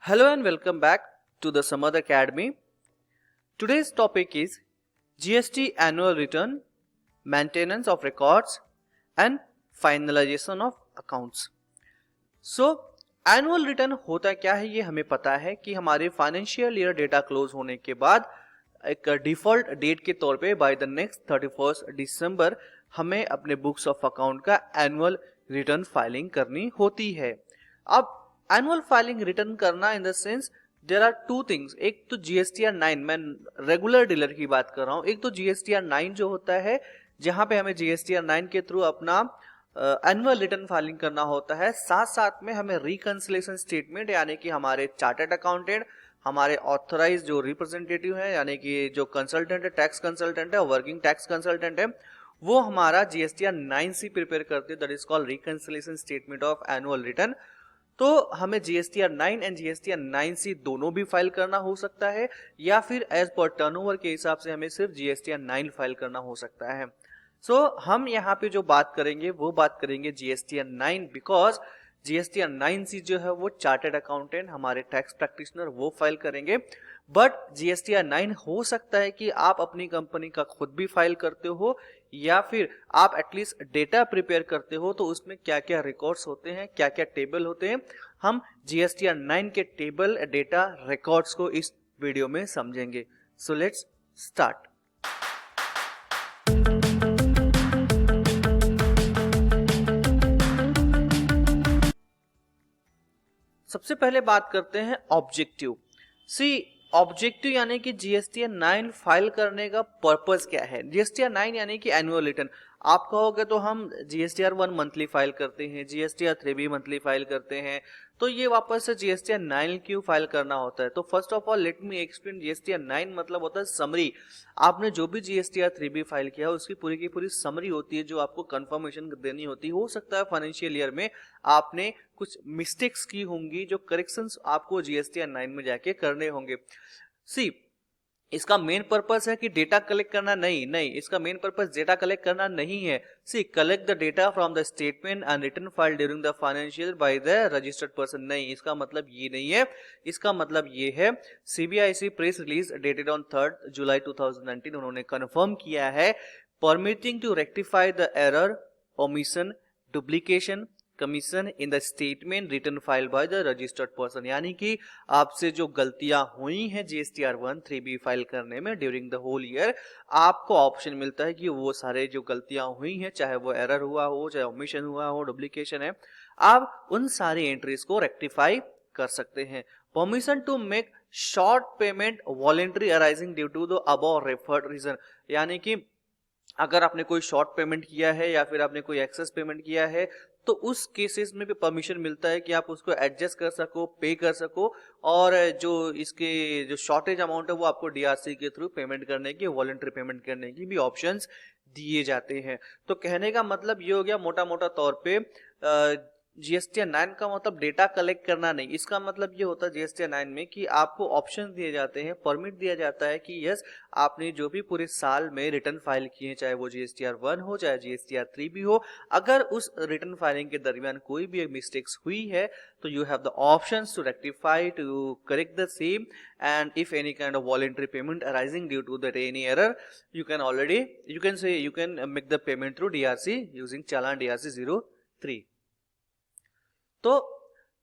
Hello and welcome back to the Samad Academy. Today's topic is GST annual return, maintenance of records and finalization of accounts. So annual return होता क्या है ये हमें पता है कि हमारे फाइनेंशियल ईयर डेटा क्लोज होने के बाद एक डिफॉल्ट डेट के तौर पे बाय द नेक्स्ट 31 दिसंबर हमें अपने बुक्स ऑफ अकाउंट का एनुअल रिटर्न फाइलिंग करनी होती है। अब एनुअल फाइलिंग रिटर्न करना in the sense there are two things, एक तो जीएसटीआर 9, मैं रेगुलर डीलर की बात कर रहा हूँ, एक तो जीएसटीआर 9 जो होता है जहां पे हमें जीएसटीआर 9 के थ्रू अपना एनुअल रिटर्न फाइलिंग करना होता है। साथ साथ में हमें रिकंसिलिएशन स्टेटमेंट यानी कि हमारे चार्टर्ड अकाउंटेंट, हमारे ऑथराइज जो रिप्रेजेंटेटिव है यानी कि जो कंसल्टेंट है, टैक्स कंसल्टेंट है, वर्किंग टैक्स कंसल्टेंट है, वो हमारा जीएसटीआर 9C प्रिपेयर करते हैं, that is called reconciliation statement of annual return. तो हमें जीएसटीआर 9 एंड जीएसटीआर 9C दोनों भी फाइल करना हो सकता है या फिर एज पर टर्नओवर के हिसाब से हमें सिर्फ जीएसटीआर 9 फाइल करना हो सकता है। सो हम यहाँ पे जो बात करेंगे वो बात करेंगे जीएसटीआर 9, बिकॉज जीएसटीआर 9C जो है वो चार्टर्ड अकाउंटेंट, हमारे टैक्स प्रैक्टिशनर वो फाइल करेंगे। बट जीएसटीआर 9 हो सकता है कि आप अपनी कंपनी का खुद भी फाइल करते हो या फिर आप एटलीस्ट डेटा प्रिपेयर करते हो, तो उसमें क्या क्या रिकॉर्ड्स होते हैं, क्या क्या टेबल होते हैं, हम जीएसटीआर 9 के टेबल, डेटा, रिकॉर्ड्स को इस वीडियो में समझेंगे। So let's start. सबसे पहले बात करते हैं ऑब्जेक्टिव। ऑब्जेक्टिव यानी कि जीएसटीआर 9 फाइल करने का पर्पस क्या है। जीएसटीआर 9 यानी कि एनुअल रिटर्न। आप कहोगे तो हम जीएसटीआर 1 मंथली फाइल करते हैं, जीएसटीआर 3 भी मंथली फाइल करते हैं, तो ये वापस से जीएसटीआर 9 क्यों फाइल करना होता है। तो first of all let me explain. GSTR 9 मतलब होता है समरी। आपने जो भी जीएसटीआर 3 भी फाइल किया उसकी पूरी की पूरी समरी होती है जो आपको कंफर्मेशन देनी होती है। हो सकता है फाइनेंशियल ईयर में आपने कुछ मिस्टेक्स की होंगी जो करेक्शंस आपको जीएसटीआर 9 में जाके करने होंगे। इसका मेन पर्पस है कि डेटा कलेक्ट करना, नहीं, इसका मेन पर्पस डेटा कलेक्ट करना नहीं है। Collect the data from the statement and return file during the financial bye the registered person. नहीं, इसका मतलब ये नहीं है। इसका मतलब ये है, CBIC press release dated on 3 जुलाई 2019 उन्होंने कंफर्म किया है, permitting to rectify the error, omission, duplication, commission in the statement return file by the registered person. यानी कि आपसे जो गलतियां हुई हैं जीएसटीआर 1, 3B फाइल करने में ड्यूरिंग द होल ईयर, आपको ऑप्शन मिलता है कि वो सारे जो गलतियां हुई हैं, चाहे वो एरर हुआ हो, चाहे ओमिशन हुआ हो, डुप्लीकेशन है, आप उन सारी एंट्रीज को रेक्टिफाई कर सकते हैं। Permission to make short payment voluntary arising due to the above referred reason. यानी कि अगर आपने कोई शॉर्ट पेमेंट किया है या फिर आपने कोई एक्सेस पेमेंट किया है तो उस केसेस में भी परमिशन मिलता है कि आप उसको एडजस्ट कर सको, पे कर सको, और जो इसके जो शॉर्टेज अमाउंट है वो आपको डीआरसी के थ्रू पेमेंट करने की, वॉलंटरी पेमेंट करने की भी ऑप्शंस दिए जाते हैं। तो कहने का मतलब ये हो गया मोटा मोटा तौर पे, जीएसटीआर 9 का मतलब डेटा कलेक्ट करना नहीं। इसका मतलब ये होता है जीएसटीआर 9 में कि आपको ऑप्शन दिए जाते हैं, परमिट दिया जाता है कि यस, आपने जो भी पूरे साल में रिटर्न फाइल किए हैं, चाहे वो जीएसटीआर 1 हो चाहे जीएसटीआर 3 भी हो, अगर उस रिटर्न फाइलिंग के दरमियान कोई भी मिस्टेक्स हुई है तो you have the options to rectify, to correct the same, and if any kind of voluntary payment arising due to that any error, you can make the payment through DRC using challan DRC 03। तो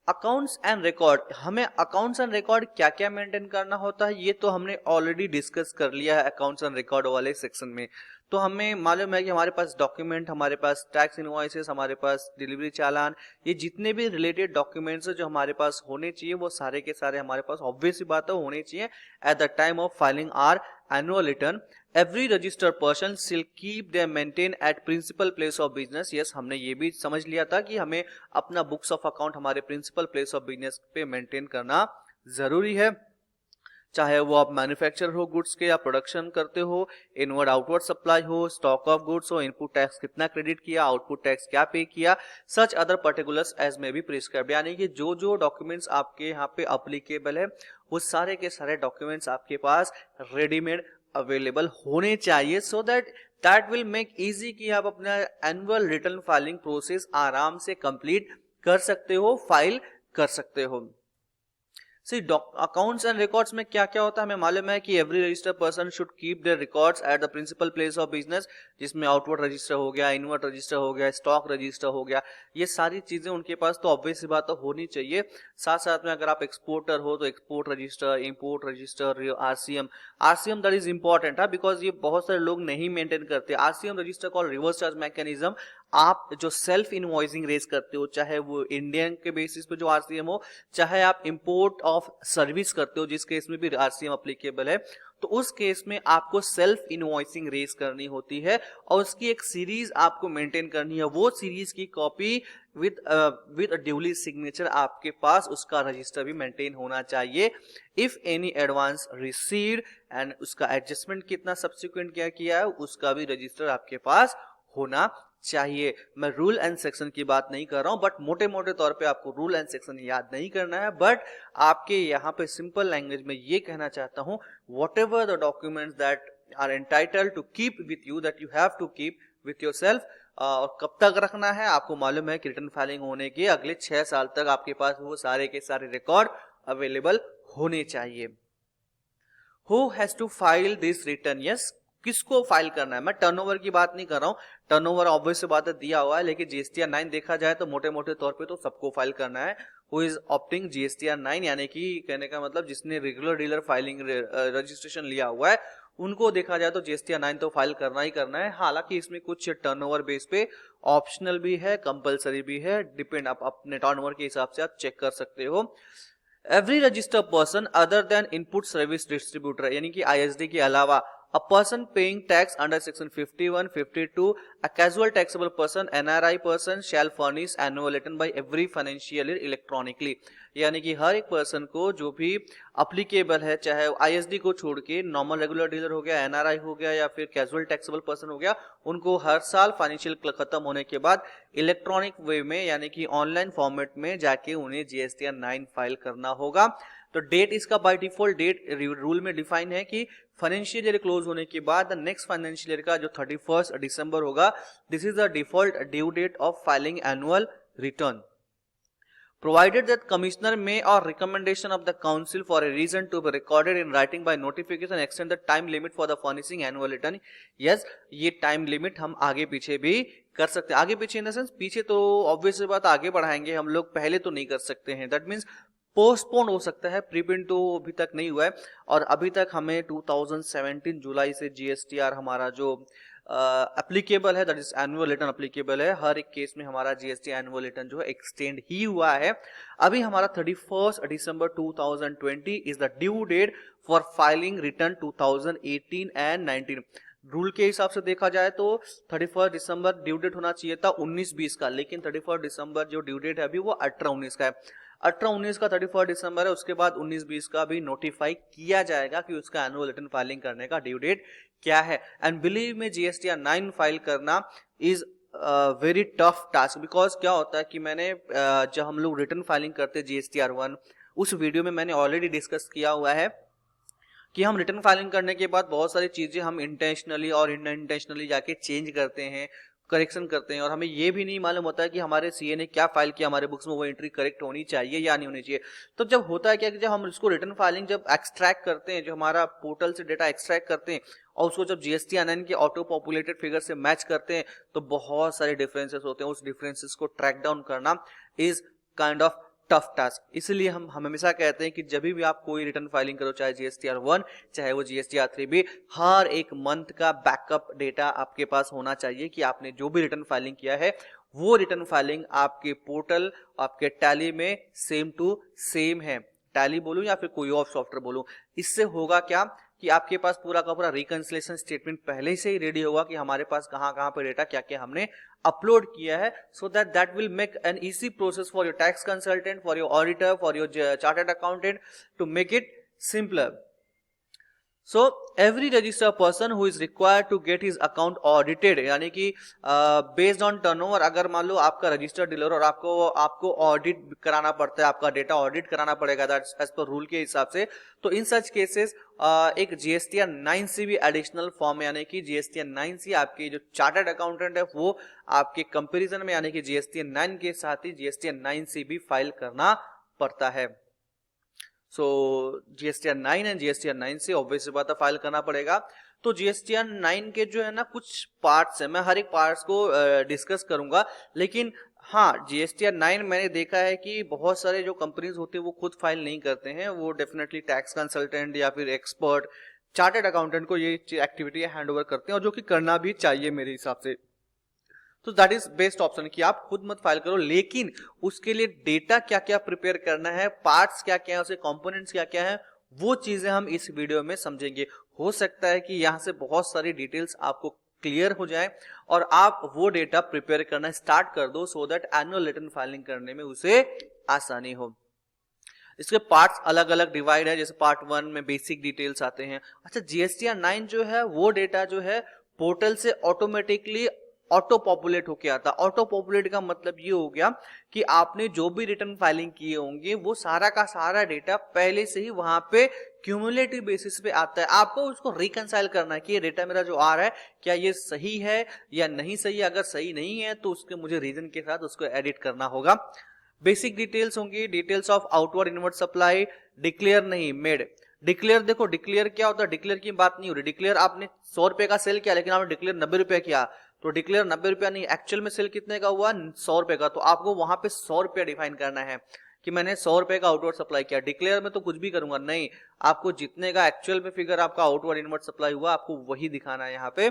accounts and record, हमें accounts and record क्या क्या maintain करना होता है ये तो हमने ऑलरेडी डिस्कस कर लिया है अकाउंट्स एंड रिकॉर्ड वाले सेक्शन में। तो हमें मालूम है कि हमारे पास डॉक्यूमेंट, हमारे पास टैक्स इनवॉइसेस, हमारे पास डिलीवरी चालान, ये जितने भी रिलेटेड डॉक्यूमेंट्स जो हमारे पास होने चाहिए वो सारे के सारे हमारे पास ऑब्वियस सी बात है होने चाहिए at the time of filing or annual return. Every registered person shall keep them maintain at principal place of business। Yes, हमने ये भी समझ लिया था कि हमें अपना बुक्स ऑफ अकाउंट हमारे प्रिंसिपल प्लेस ऑफ बिजनेस पे मेंटेन करना जरूरी है, चाहे वो आप मैन्युफैक्चर हो गुड्स के या प्रोडक्शन करते हो, इनवर्ड आउटवर्ड सप्लाई हो, स्टॉक ऑफ गुड्स हो, इनपुट टैक्स कितना क्रेडिट किया, आउटपुट टैक्स क्या पे किया, सच अदर पर्टिकुलर्स एज में भी प्रिस्क्राइब। यानी कि जो जो डॉक्यूमेंट्स आपके यहाँ पे अप्लीकेबल है वो सारे के सारे डॉक्यूमेंट्स आपके पास रेडीमेड अवेलेबल होने चाहिए, सो दैट विल मेक इजी कि आप अपना एनुअल रिटर्न फाइलिंग प्रोसेस आराम से कंप्लीट कर सकते हो, फाइल कर सकते हो। सी अकाउंट्स एंड रिकॉर्ड्स में क्या क्या होता है हमें मालूम है कि every registered person should keep their records at the principal place of business, जिसमें आउटवर्ड रजिस्टर हो गया, इनवर्ड रजिस्टर हो गया, स्टॉक रजिस्टर हो गया, ये सारी चीजें उनके पास तो ऑब्वियस सी बात तो होनी चाहिए। साथ साथ में अगर आप एक्सपोर्टर हो तो export register, import register, RCM that is important है बिकॉज ये बहुत सारे लोग नहीं मेंटेन करते। RCM register call reverse charge mechanism. आप जो सेल्फ इनवॉइसिंग रेज करते हो, चाहे वो इंडियन के बेसिस पे जो आरसीएम हो, चाहे आप इंपोर्ट ऑफ सर्विस करते हो जिस केस में भी आरसीएम अप्लीकेबल है, तो उस केस में आपको सेल्फ इनवॉइसिंग रेज करनी होती है और उसकी एक सीरीज आपको मेंटेन करनी है। वो सीरीज की कॉपी विद ड्यूली सिग्नेचर आपके पास उसका रजिस्टर भी मेंटेन होना चाहिए। If any advance received and उसका एडजस्टमेंट कितना सब्सिक्वेंट क्या किया है उसका भी रजिस्टर आपके पास होना चाहिए। मैं रूल एंड सेक्शन की बात नहीं कर रहा हूं, बट मोटे मोटे तौर पे आपको रूल एंड सेक्शन याद नहीं करना है, बट आपके यहाँ पे सिंपल लैंग्वेज में ये कहना चाहता हूं, whatever the documents that are entitled to keep with you, that you have to keep with yourself. और कब तक रखना है आपको मालूम है कि रिटर्न फाइलिंग होने के अगले 6 साल तक आपके पास वो सारे के सारे रिकॉर्ड अवेलेबल होने चाहिए। Who has to file this return? Yes, किसको फाइल करना है? मैं टर्नओवर की बात नहीं कर रहा हूं, टर्नओवर ऑब्वियस बात है दिया हुआ है, लेकिन जीएसटीआर 9 देखा जाए तो मोटे मोटे तौर पे तो सबको फाइल करना है। हु इज ऑप्टिंग जीएसटीआर 9, यानी कि कहने का मतलब जिसने रेगुलर डीलर फाइलिंग रजिस्ट्रेशन लिया हुआ है उनको देखा जाए तो जीएसटीआर 9 तो फाइल करना ही करना है। हालांकि इसमें कुछ टर्नओवर बेस पे ऑप्शनल भी है, कंपलसरी भी है, डिपेंड आप अपने टर्नओवर के हिसाब से आप चेक कर सकते हो। Every registered person other than input service distributor, यानी कि आईएसडी के अलावा, a person paying tax under section 51, 52, a casual taxable person, NRI person shall furnish annual return by every financial year electronically, यानी कि हर एक पर्सन को जो भी अप्लीकेबल है, चाहे आईएसडी को छोड़ के नॉर्मल रेगुलर डीलर हो गया, एनआरआई हो गया या फिर कैजुअल टैक्सेबल पर्सन हो गया, उनको हर साल फाइनेंशियल खत्म होने के बाद इलेक्ट्रॉनिक वे में यानी कि ऑनलाइन फॉर्मेट में जाके उन्हें जीएसटीआर 9 फाइल करना होगा। तो डेट इसका बाय डिफॉल्ट डेट रूल में डिफाइन है कि फाइनेंशियल ईयर क्लोज होने के बाद नेक्स्ट फाइनेंशियल ईयर का जो 31 दिसंबर होगा, this is the default due date of filing annual return. Provided that commissioner may or recommendation of the council for a reason to be recorded in writing by notification extend the time limit for the furnishing annual return. Yes, ये time limit हम आगे पीछे भी कर सकते हैं। आगे पीछे इन द सेंस पीछे तो ऑब्वियस बात आगे बढ़ाएंगे हम लोग, पहले तो नहीं कर सकते हैं। दैट मीन्स पोस्टपोन हो सकता है, प्रीप्रिंट तो अभी तक नहीं हुआ है और अभी तक हमें 2017 जुलाई से जीएसटीआर हमारा जो एप्लीकेबल है, that is annual return applicable है, हर एक केस में हमारा जीएसटी एनुअल रिटर्न जो है एक्सटेंड ही हुआ है। अभी हमारा 31 दिसंबर 2020 is the due date for filing return 2018 and 19। Rule के हिसाब से देखा जाए तो 31 दिसंबर ड्यू डेट होना चाहिए था 19-20 का, लेकिन 31 दिसंबर जो ड्यू डेट है अभी वो 18-19 का है। 18-19 का 31 दिसंबर है, उसके बाद 19-20 का भी नोटिफाई किया जाएगा कि उसका एनुअल रिटर्न फाइलिंग करने का ड्यू डेट क्या है। एंड बिलीव में जीएसटीआर 9 फाइल करना is very tough task, because क्या होता है कि मैंने जब हम लोग रिटर्न फाइलिंग करते हैं जीएसटीआर 1, उस वीडियो में मैंने ऑलरेडी डिस्कस किया हुआ है कि हम रिटर्न फाइलिंग करने के बाद बहुत सारी चीजें हम इंटेंशनली और अनइंटेंशनली जाके चेंज करते हैं, करेक्शन करते हैं और हमें ये भी नहीं मालूम होता है कि हमारे सीए ने क्या फाइल किया हमारे बुक्स में, वो एंट्री करेक्ट होनी चाहिए या नहीं होनी चाहिए। तो जब होता है क्या कि जब हम इसको रिटर्न फाइलिंग जब एक्सट्रैक्ट करते हैं, जो हमारा पोर्टल से डेटा एक्सट्रैक्ट करते हैं और उसको जब जीएसटीआर 9 के ऑटो पॉपुलेटेड फिगर से मैच करते हैं तो बहुत सारे डिफरेंसेस होते हैं। उस डिफरेंसेस को ट्रैक डाउन करना is kind of tough task. इसलिए हम हमेशा कहते हैं कि जब भी आप कोई रिटर्न फाइलिंग करो, चाहे जीएसटीआर 1 चाहे वो जीएसटीआर 3 भी, हर एक मंथ का बैकअप डेटा आपके पास होना चाहिए कि आपने जो भी रिटर्न फाइलिंग किया है वो रिटर्न फाइलिंग आपके पोर्टल, आपके टैली में सेम टू सेम है। टैली बोलूं या फिर कोई और सॉफ्टवेयर बोलूं, इससे होगा क्या कि आपके पास पूरा का पूरा रिकंसिलिएशन स्टेटमेंट पहले से ही रेडी होगा कि हमारे पास कहां कहां पे डेटा क्या क्या हमने अपलोड किया है, so that will make an easy process for your tax consultant, for your auditor, for your chartered accountant to make it simpler. So every registered person who is required to get his account audited, यानी कि based on turnover, अगर मान लो आपका registered dealer और आपको audit कराना पड़ता है, आपका डेटा ऑडिट कराना पड़ेगा दैट्स एज पर रूल के हिसाब से, तो इन सच केसेस एक जीएसटीआर 9C भी एडिशनल फॉर्म, यानी कि जीएसटीआर 9C आपके जो चार्टर्ड अकाउंटेंट है वो आपके कंपेरिजन में यानी कि जीएसटीआर 9 के साथ ही जीएसटीआर 9C भी फाइल करना पड़ता है। सो GSTR 9 है, GSTR 9 से ऑब्वियस बात है फाइल करना पड़ेगा। तो GSTR 9 के जो है ना कुछ पार्ट्स है, मैं हर एक पार्ट्स को डिस्कस करूंगा, लेकिन हाँ GSTR 9 मैंने देखा है कि बहुत सारे जो कंपनीज होते हैं वो खुद फाइल नहीं करते हैं, वो डेफिनेटली टैक्स कंसल्टेंट या फिर एक्सपर्ट चार्टर्ड अकाउंटेंट को ये एक्टिविटी हैंड ओवर करते हैं, और जो कि करना भी चाहिए मेरे हिसाब से। तो दैट इज बेस्ट ऑप्शन कि आप खुद मत फाइल करो, लेकिन उसके लिए डेटा क्या क्या प्रिपेयर करना है, पार्ट्स क्या क्या है, उसके कंपोनेंट्स क्या क्या है, वो चीजें हम इस वीडियो में समझेंगे। हो सकता है कि यहां से बहुत सारी डिटेल्स आपको क्लियर हो जाए और आप वो डेटा प्रिपेयर करना स्टार्ट कर दो, so that annual return filing करने में उसे आसानी हो। इसके पार्ट्स अलग अलग डिवाइड है, जैसे पार्ट 1 में बेसिक डिटेल्स आते हैं। अच्छा, GSTR 9 जो है वो डेटा जो है पोर्टल से ऑटोमेटिकली ऑटो पॉपुलेट होके आता। ऑटो पॉपुलेट का मतलब ये हो गया कि आपने जो भी रिटर्न फाइलिंग किए होंगे वो सारा का सारा डेटा पहले से ही वहां पे क्यूमुलेटिव बेसिस पे आता है। आपको उसको रिकंसाइल करना है कि ये डेटा मेरा जो आ रहा है क्या ये सही है या नहीं सही है। अगर सही नहीं है तो उसके मुझे रीजन के साथ उसको एडिट करना होगा। बेसिक डिटेल्स होंगी, details of outward inward supply, declare नहीं मेड। डिक्लेयर देखो, डिक्लेयर क्या होता है, डिक्लेयर की बात नहीं हो रही। डिक्लेयर आपने 100 रुपए का सेल किया लेकिन आपने डिक्लेयर 90 रुपए किया, तो डिक्लेयर 90 रुपया नहीं, एक्चुअल में सेल कितने का हुआ 100 रुपए का, तो आपको वहां पे 100 रुपया डिफाइन करना है कि मैंने 100 रुपए का आउटवर्ड सप्लाई किया। डिक्लेयर में तो कुछ भी करूंगा नहीं, आपको जितने का एक्चुअल में फिगर आपका आउटवर्ड इनवर्ड सप्लाई हुआ आपको वही दिखाना है यहाँ पे।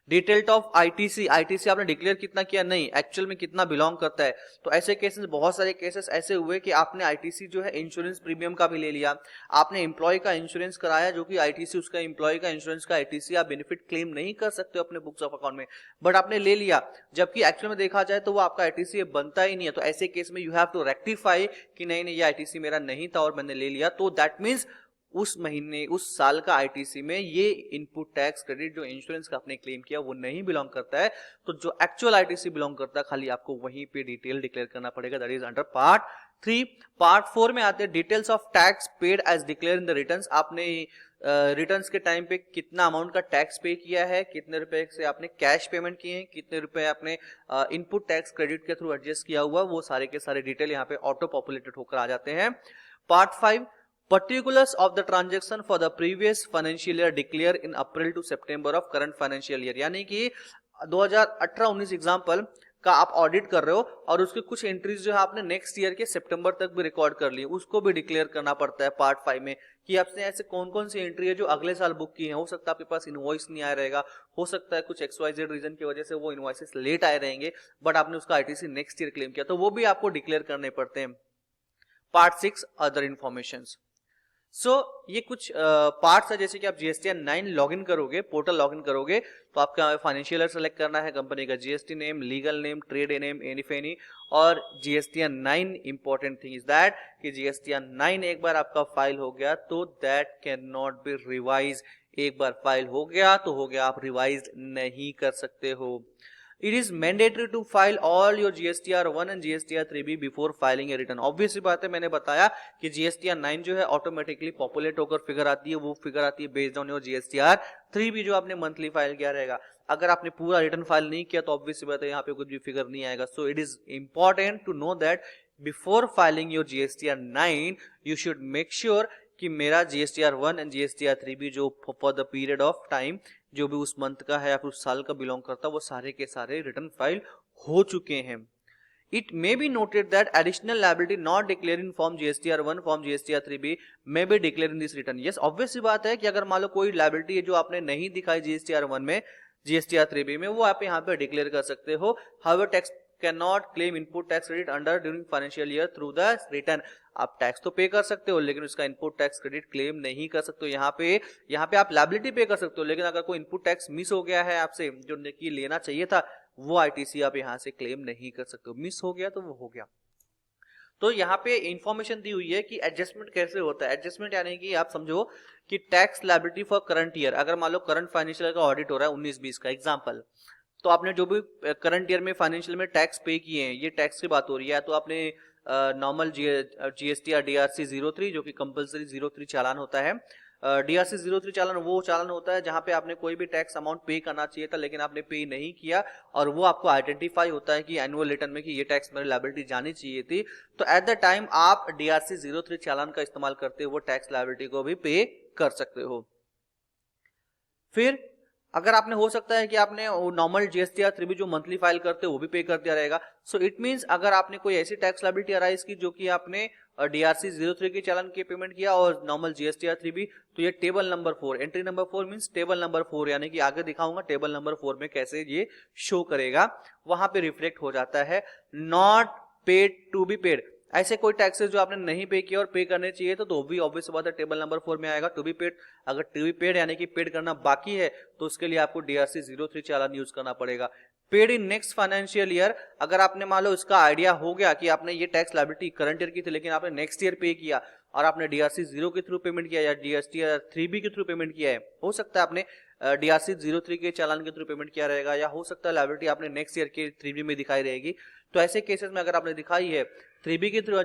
डिटेल्ड ऑफ आईटीसी, आईटीसी आपने डिक्लेयर कितना किया नहीं, एक्चुअल में कितना बिलोंग करता है। तो ऐसे केसेस, बहुत सारे केसेस ऐसे हुए कि आपने आईटीसी जो है इंश्योरेंस प्रीमियम का भी ले लिया, आपने एम्प्लॉय का इंश्योरेंस कराया जो कि आईटीसी उसका एम्प्लॉय का इंश्योरेंस का आईटीसी, आप बेनिफिट क्लेम नहीं कर सकते हो अपने बुक्स ऑफ अकाउंट में, बट आपने ले लिया, जबकि एक्चुअल में देखा जाए तो वो आपका आईटीसी बनता ही नहीं है। तो ऐसे केस में यू हैव टू रेक्टिफाई कि नहीं नहीं ये आईटीसी मेरा नहीं था और मैंने ले लिया, तो दैट मीन्स उस महीने उस साल का आईटीसी में ये इनपुट टैक्स क्रेडिट जो इंश्योरेंस का आपने क्लेम किया वो नहीं बिलोंग करता है। तो जो एक्चुअल आईटीसी बिलोंग करता है खाली आपको वहीं पे डिटेल डिक्लेयर करना पड़ेगा, that is under part 3। Part 4 में आते हैं details of tax paid as declare in the returns. आपने रिटर्न्स के टाइम पे कितना अमाउंट का टैक्स पे किया है, कितने रुपए से आपने कैश पेमेंट किए हैं, कितने रुपए आपने इनपुट टैक्स क्रेडिट के थ्रू एडजस्ट किया हुआ, वो सारे के सारे डिटेल यहाँ पे ऑटो पॉपुलेटेड होकर आ जाते हैं। Part 5, particulars of the transaction for the previous financial year declare in April to September of current financial year। यानी कि 2018-19 एग्जाम्पल का आप ऑडिट कर रहे हो और उसके कुछ एंट्रीज जो है आपने नेक्स्ट ईयर के सितंबर तक भी रिकॉर्ड कर ली, उसको भी डिक्लेयर करना पड़ता है पार्ट 5 में कि आपने ऐसे कौन कौन सी एंट्री है जो अगले साल बुक की है। हो सकता है आपके पास इनवॉइस नहीं आया रहेगा, हो सकता है कुछ XYZ रीजन की वजह से वो इनवॉइसेस लेट आए रहेंगे, बट आपने उसका आईटीसी नेक्स्ट ईयर क्लेम किया, तो वो भी आपको डिक्लेयर करने पड़ते हैं। Part 6, other informations. ये कुछ पार्ट्स है, जैसे कि आप GSTR 9 लॉगिन करोगे, पोर्टल लॉगिन करोगे तो आपका फाइनेंशियल ईयर सेलेक्ट करना है, कंपनी का GST name, legal name, trade name, any फेनी, और GSTR 9 important thing is that कि GSTR 9 एक बार आपका फाइल हो गया तो that can not be revise. एक बार फाइल हो गया तो हो गया, आप रिवाइज नहीं कर सकते हो। It is mandatory to file all your GSTR 1 and GSTR 3B before filing a return। Obvious बात है, मैंने बताया कि GSTR 9 जो है ऑटोमेटिकली पॉपुलेट होकर फिगर आती है, वो फिगर आती है based on your GSTR 3B जो आपने मंथली फाइल किया रहेगा। अगर आपने पूरा रिटर्न फाइल नहीं किया तो ऑब्वियस बात है यहाँ पे कुछ भी फिगर नहीं आएगा। So it is important to know that before filing your GSTR 9 you should make sure कि मेरा GSTR 1 एंड GSTR 3B जो for the period of time जो भी उस मंथ का है या फिर उस साल का बिलोंग करता है वो सारे के सारे रिटर्न फाइल हो चुके हैं। It may be noted that additional liability not declare in form GSTR 1 form GSTR 3B may be declare in this return. Yes, obvious सी बात है कि अगर मान लो कोई लायबिलिटी है जो आपने नहीं दिखाई GSTR 1 में, GSTR 3B में, वो आप यहाँ पे डिक्लेयर कर सकते हो। However tax can not claim input tax credit under during financial year through the return. आप टैक्स तो पे कर सकते हो लेकिन उसका इनपुट टैक्स क्रेडिट क्लेम नहीं कर सकते हो। यहाँ पे आप लायबिलिटी पे कर सकते हो, लेकिन अगर कोई इनपुट टैक्स मिस हो गया है आपसे जो कि लेना चाहिए था, वो आईटीसी आप यहाँ से क्लेम नहीं कर सकते हो। मिस हो गया तो वो हो गया। तो यहाँ पे इंफॉर्मेशन दी हुई है कि एडजस्टमेंट कैसे होता है। एडजस्टमेंट यानी कि आप समझो कि tax liability for current year, अगर मान लो करंट फाइनेंशियल का ऑडिट हो रहा है 19-20 का एग्जाम्पल, तो आपने जो भी करंट ईयर में फाइनेंशियल में टैक्स पे किए हैं, ये टैक्स की बात हो रही है, तो आपने नॉर्मल GST DRC 03 जो कि कंपलसरी 03 चालान होता है, DRC 03 चालान वो चालान होता है जहां पे आपने कोई भी टैक्स अमाउंट पे करना चाहिए था लेकिन आपने पे नहीं किया, और वो आपको आइडेंटिफाई होता है कि एनुअल रिटर्न में कि ये टैक्स मेरी लायबिलिटी जानी चाहिए थी, तो एट द टाइम आप DRC 03 चालान का इस्तेमाल करते हो वो टैक्स लायबिलिटी को भी पे कर सकते हो। फिर अगर आपने, हो सकता है कि आपने नॉर्मल GSTR 3B जो मंथली फाइल करते हो वो भी पे कर दिया रहेगा। सो इट मींस अगर आपने कोई ऐसी टैक्स लायबिलिटी अराइज की जो कि आपने DRC 03 के चालान के पेमेंट किया और नॉर्मल GSTR 3B, तो ये table number 4, entry number 4 means table number 4, यानी कि आगे दिखाऊंगा टेबल नंबर 4 में कैसे ये शो करेगा, वहां पे रिफ्लेक्ट हो जाता है not paid to be paid. ऐसे कोई टैक्सेस जो आपने नहीं पे किया और पे करने चाहिए तो भी ऑब्वियस बात है टेबल नंबर 4 में आएगा टू बी पेड। अगर टू बी पेड यानी कि पेड करना बाकी है तो उसके लिए आपको DRC 03 चालान यूज करना पड़ेगा। Paid in next financial year, अगर आपने मान लो इसका आइडिया हो गया कि आपने ये टैक्स लायबिलिटी करंट ईयर की थी लेकिन आपने नेक्स्ट ईयर पे किया और आपने DRC 0 के थ्रू पेमेंट किया या GSTR 3B के थ्रू पेमेंट किया है, हो सकता है आपने DRC 03 के चालान के थ्रू पेमेंट किया रहेगा, या हो सकता है लायबिलिटी आपने नेक्स्ट ईयर के 3B में दिखाई रहेगी। तो ऐसे केसेस में अगर आपने दिखाई है 3B के थ्रू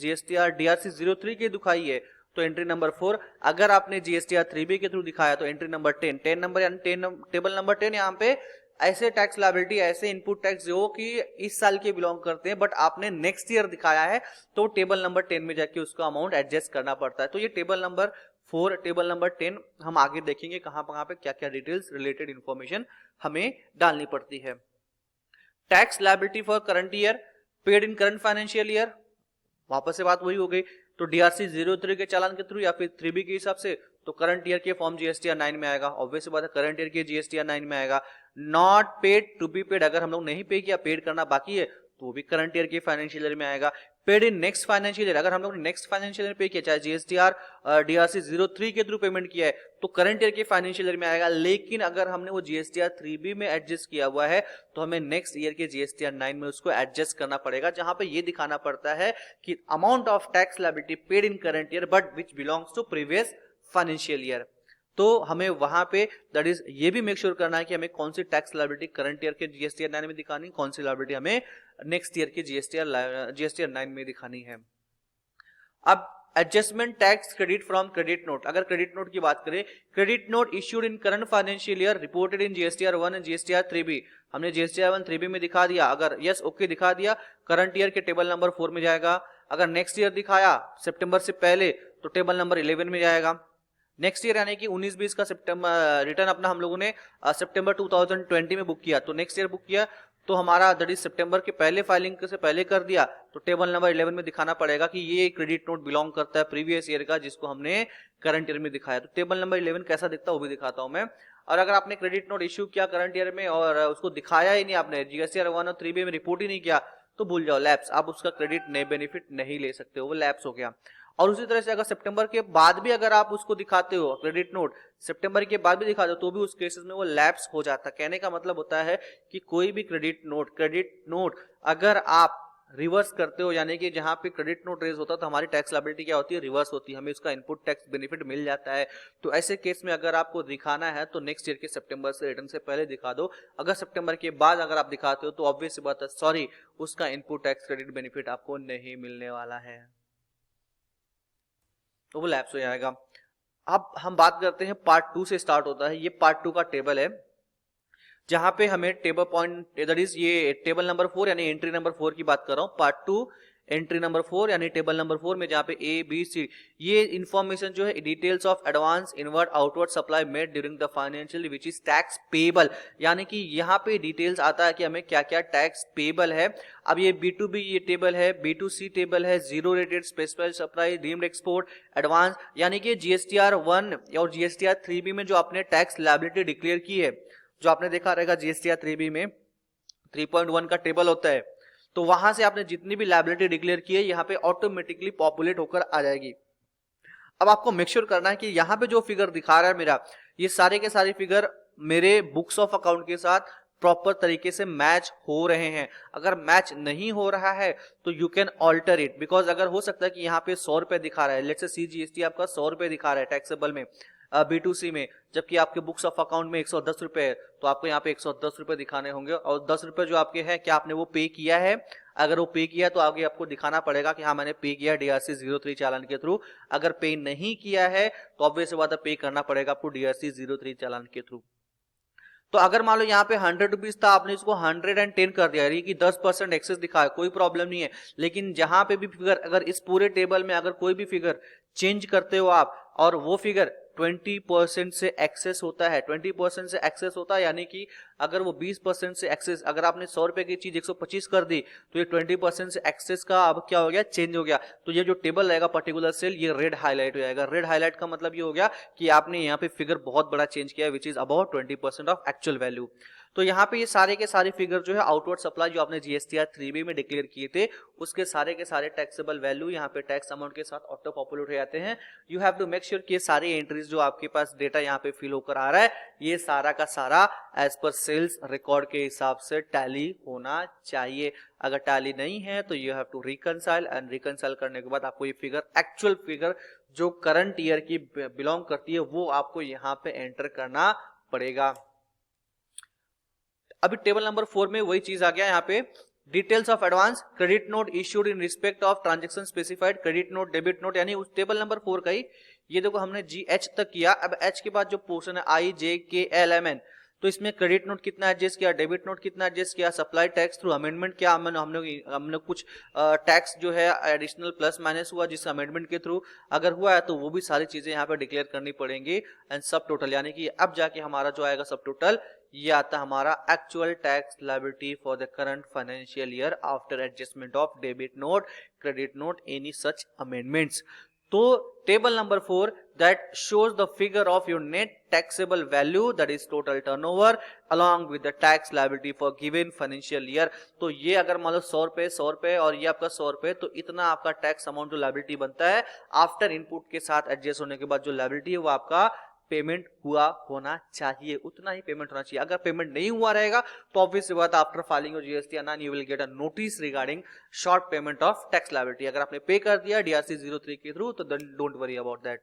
GSTR DRC 03 के दिखाई है तो एंट्री नंबर 4, अगर आपने GSTR 3B के थ्रू दिखाया तो एंट्री नंबर 10 नंबर यानी टेबल नंबर 10, यहाँ पे ऐसे टैक्स लायबिलिटी, ऐसे इनपुट टैक्स जो कि इस साल के बिलोंग करते हैं बट आपने नेक्स्ट ईयर दिखाया है तो टेबल नंबर 10 में जाके उसका अमाउंट एडजस्ट करना पड़ता है। तो ये टेबल नंबर 4, टेबल नंबर 10 हम आगे देखेंगे कहां पे क्या क्या डिटेल्स रिलेटेड इंफॉर्मेशन हमें डालनी पड़ती है। Tax liability for current year paid in current financial year, वापस से बात वही हो गई, तो DRC 03 के चालान के थ्रू या फिर 3B के हिसाब से तो करंट ईयर के फॉर्म GSTR 9 में आएगा, ऑब्वियस बात है करंट ईयर के GSTR 9 में आएगा। Not paid to be paid, अगर हम लोग नहीं पे किया, पेड करना बाकी है तो वो भी करंट ईयर के फाइनेंशियल ईयर में आएगा। Paid in next financial year, अगर हम लोग ने नेक्स्ट फाइनेंशियल ईयर पे किया, चाहे GSTR DRC 03 के थ्रू पेमेंट किया है तो करंट ईयर के फाइनेंशियल ईयर में आएगा, लेकिन अगर हमने वो GSTR 3B में एडजस्ट किया हुआ है तो हमें नेक्स्ट ईयर के GSTR 9 में उसको एडजस्ट करना पड़ेगा, जहां पे ये दिखाना पड़ता है कि amount of tax liability paid in current year but which belongs to previous financial year. तो हमें वहां पे दैट इज ये भी मेक श्योर करना है कि हमें कौन सी टैक्स लायबिलिटी करंट ईयर के GSTR 9 में दिखानी, कौन सी लायबिलिटी हमें नेक्स्ट ईयर के GSTR 9 में दिखानी है। अब adjustment tax credit from credit note, अगर क्रेडिट नोट की बात करें, credit note issued in current financial year reported in GSTR 1 and GSTR 3B, हमने GSTR 1 3B में दिखा दिया, अगर यस ओके दिखा दिया करंट ईयर के टेबल नंबर 4 में जाएगा, अगर नेक्स्ट ईयर दिखाया सितंबर से पहले तो टेबल नंबर 11 में जाएगा। नेक्स्ट ईयर यानी कि 19-20 का सितंबर रिटर्न अपना हम लोगों ने सितंबर 2020 में बुक किया, तो नेक्स्ट ईयर बुक किया तो हमारा दैट इज सितंबर के पहले फाइलिंग से पहले कर दिया तो टेबल नंबर 11 में दिखाना पड़ेगा कि ये क्रेडिट नोट बिलोंग करता है प्रीवियस ईयर का जिसको हमने करंट ईयर में दिखाया। तो टेबल नंबर 11 कैसा दिखता है वो भी दिखाता हूं मैं। और अगर आपने क्रेडिट नोट इश्यू किया करंट ईयर में और उसको दिखाया ही नहीं, आपने GSTR 1 और 3B में रिपोर्ट ही नहीं किया, तो भूल जाओ, लैप्स, आप उसका क्रेडिट नए बेनिफिट नहीं ले सकते हो, वो लैप्स हो गया। और उसी तरह से अगर सितंबर के बाद भी अगर आप उसको दिखाते हो क्रेडिट नोट, सितंबर के बाद भी दिखाते हो तो भी उस केसेस में वो लैप्स हो जाता है। कहने का मतलब होता है कि कोई भी क्रेडिट नोट अगर आप रिवर्स करते हो, यानी कि जहां पे क्रेडिट नोट रेज होता है तो हमारी टैक्स लायबिलिटी क्या होती है, रिवर्स होती है, हमें उसका इनपुट टैक्स बेनिफिट मिल जाता है। तो ऐसे केस में अगर आपको दिखाना है तो नेक्स्ट ईयर के सितंबर से रिटर्न से पहले दिखा दो, अगर सितंबर के बाद अगर आप दिखाते हो तो ऑब्वियस बात है सॉरी, उसका इनपुट टैक्स क्रेडिट बेनिफिट आपको नहीं मिलने वाला है, तो वो लैप्स हो जाएगा। अब हम बात करते हैं पार्ट 2 से स्टार्ट होता है, ये पार्ट 2 का टेबल है जहां पे हमें टेबल पॉइंट दैट इज ये टेबल नंबर 4 यानी एंट्री नंबर 4 की बात कर रहा हूं, पार्ट 2 एंट्री नंबर 4 यानी टेबल नंबर 4 में जहां पे ABC ये इंफॉर्मेशन जो है details of advance inward outward supply made during the financial which is tax payable, यानी कि यहाँ पे डिटेल्स आता है कि हमें क्या क्या टैक्स पेबल है। अब ये B2B ये टेबल है, B2C टेबल है, zero rated specified supply, deemed export, advance, यानी कि GSTR 1 और GSTR 3B में जो आपने टैक्स लायबिलिटी डिक्लेयर की है, जो आपने देखा रहेगा GSTR 3B में 3.1 का टेबल होता है, तो वहां से आपने जितनी भी लायबिलिटी डिक्लेयर की है यहाँ पे ऑटोमेटिकली पॉपुलेट होकर आ जाएगी। अब आपको मेक श्योर करना है कि यहाँ पे जो फिगर दिखा रहा है मेरा, ये सारे के सारे फिगर मेरे बुक्स ऑफ अकाउंट के साथ प्रॉपर तरीके से मैच हो रहे हैं। अगर मैच नहीं हो रहा है तो you can alter it, because अगर हो सकता है कि यहाँ पे 100 रुपए दिखा रहा है, लेट्स से CGST आपका 100 रुपए दिखा रहा है टैक्सेबल में, B2C में, जबकि आपके बुक्स ऑफ अकाउंट में 110 रुपए है, तो आपको यहाँ पे 110 रुपए दिखाने होंगे, और 10 रुपए जो आपके हैं क्या आपने वो पे किया है? अगर वो पे किया तो आगे आपको दिखाना पड़ेगा कि हाँ मैंने पे किया DRC 03 चालान के थ्रू। अगर पे नहीं किया है तो ऑब्वियस बात है पे करना पड़ेगा आपको DRC 03 चालान के थ्रू। तो अगर मान लो यहाँ पे 100 रुपीज था, आपने इसको 110 कर दिया, यानी कि 10% एक्सेस दिखा है, कोई प्रॉब्लम नहीं है। लेकिन जहां पे भी फिगर, अगर इस पूरे टेबल में अगर कोई भी फिगर चेंज करते हो आप और वो फिगर 20% से एक्सेस होता है, 20% से एक्सेस होता है, यानी कि अगर वो 20% से एक्सेस, अगर आपने 100 रुपए की चीज 125 कर दी तो ये 20% से एक्सेस का अब क्या हो गया, चेंज हो गया। तो ये जो टेबल रहेगा पर्टिकुलर सेल, ये रेड हाईलाइट हो जाएगा। रेड हाईलाइट का मतलब ये हो गया कि आपने यहाँ पे फिगर बहुत बड़ा चेंज किया, which is about 20% of actual value. तो यहाँ पे ये सारे के सारे फिगर जो है आउटवर्ड सप्लाई जो आपने GSTR 3B में डिक्लेयर किए थे, उसके सारे के सारे टैक्सेबल वैल्यू यहाँ पे टैक्स अमाउंट के साथ ऑटो पॉपुलेट हो जाते हैं। You have to make sure कि ये सारी एंट्रीज जो आपके पास डेटा यहाँ पे फिल होकर आ रहा है, ये सारा का सारा एज पर सेल्स रिकॉर्ड के हिसाब से टैली होना चाहिए। अगर टैली नहीं है तो you have to reconcile, and reconcile करने के बाद आपको ये फिगर, एक्चुअल फिगर जो करंट ईयर की बिलोंग करती है, वो आपको यहाँ पे एंटर करना पड़ेगा। अभी टेबल नंबर 4 में वही चीज आ गया, यहाँ पे details of advance credit note issued in respect of transaction specified credit note debit note, यानी उस टेबल नंबर 4 का ही ये देखो हमने GH तक किया। अब H के बाद जो पोर्शन है IJKLMN, तो इसमें क्रेडिट नोट कितना एडजस्ट किया, डेबिट नोट कितना एडजस्ट किया, सप्लाई टैक्स थ्रू अमेंडमेंट क्या हमने कुछ टैक्स जो है एडिशनल प्लस माइनस हुआ जिस अमेंडमेंट के थ्रू अगर हुआ है तो वो भी सारी चीजें यहाँ पे डिक्लेयर करनी पड़ेंगी। एंड सब टोटल, यानी कि अब जाके हमारा जो आएगा सब टोटल, ये आता हमारा actual tax liability for the current financial year after adjustment of debit note, credit note, any such amendments. तो table number 4 that shows the figure of your net taxable value, that is total turnover along with the tax liability for given financial year। तो ये अगर मान लो 100 रुपए और ये आपका 100 रुपए, तो इतना आपका टैक्स अमाउंट जो लायबिलिटी बनता है आफ्टर इनपुट के साथ एडजस्ट होने के बाद जो लायबिलिटी है वो आपका पेमेंट हुआ होना चाहिए, उतना ही पेमेंट होना चाहिए। अगर पेमेंट नहीं हुआ रहेगा तो ऑब्वियस बात after filing GST 9 you will get a notice regarding short payment of tax liability. अगर आपने पे कर दिया DRC 03 के थ्रू तो don't worry about that.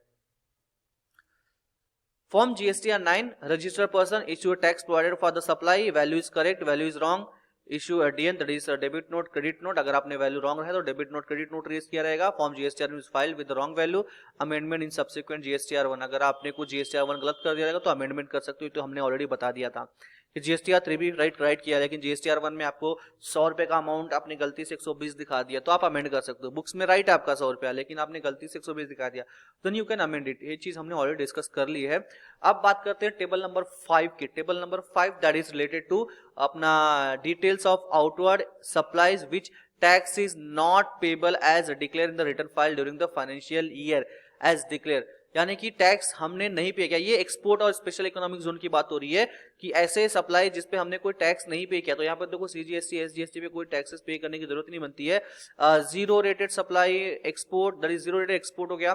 Form GSTR 9, registered person issue a tax provided for the supply, value is correct, value is wrong, issue ADN, that is debit note, credit note। अगर आपने value wrong है तो debit note credit note raise किया रहेगा। Form GSTR is filed with wrong value, amendment in subsequent GSTR 1। अगर आपने कुछ GSTR 1 गलत कर दिया रहेगा तो अमेंडमेंट कर सकते हो, तो हमने ऑलरेडी बता दिया था कि GSTR 3 भी राइट किया, लेकिन GSTR 1 में आपको 100 रुपए का अमाउंट आपने गलती से 120 दिखा दिया तो आप अमेंड कर सकते हो। बुक्स में राइट आपका 100 रुपया, लेकिन आपने गलती से 120 दिखा दिया, then you can amend it. ये चीज हमने ऑलरेडी डिस्कस कर ली है। अब बात करते हैं टेबल नंबर 5 की। Table number 5 that is related to अपना details of outward supplies which tax is not payable as declare in the return file during the financial year as declare, यानी कि टैक्स हमने नहीं पे किया। ये एक्सपोर्ट और स्पेशल इकोनॉमिक जोन की बात हो रही है कि ऐसे सप्लाई जिसपे हमने कोई टैक्स नहीं पे किया, तो यहाँ पर देखो CGST SGST पे कोई टैक्सेस पे करने की जरूरत नहीं बनती है। Zero rated supply export, that is zero rated export हो गया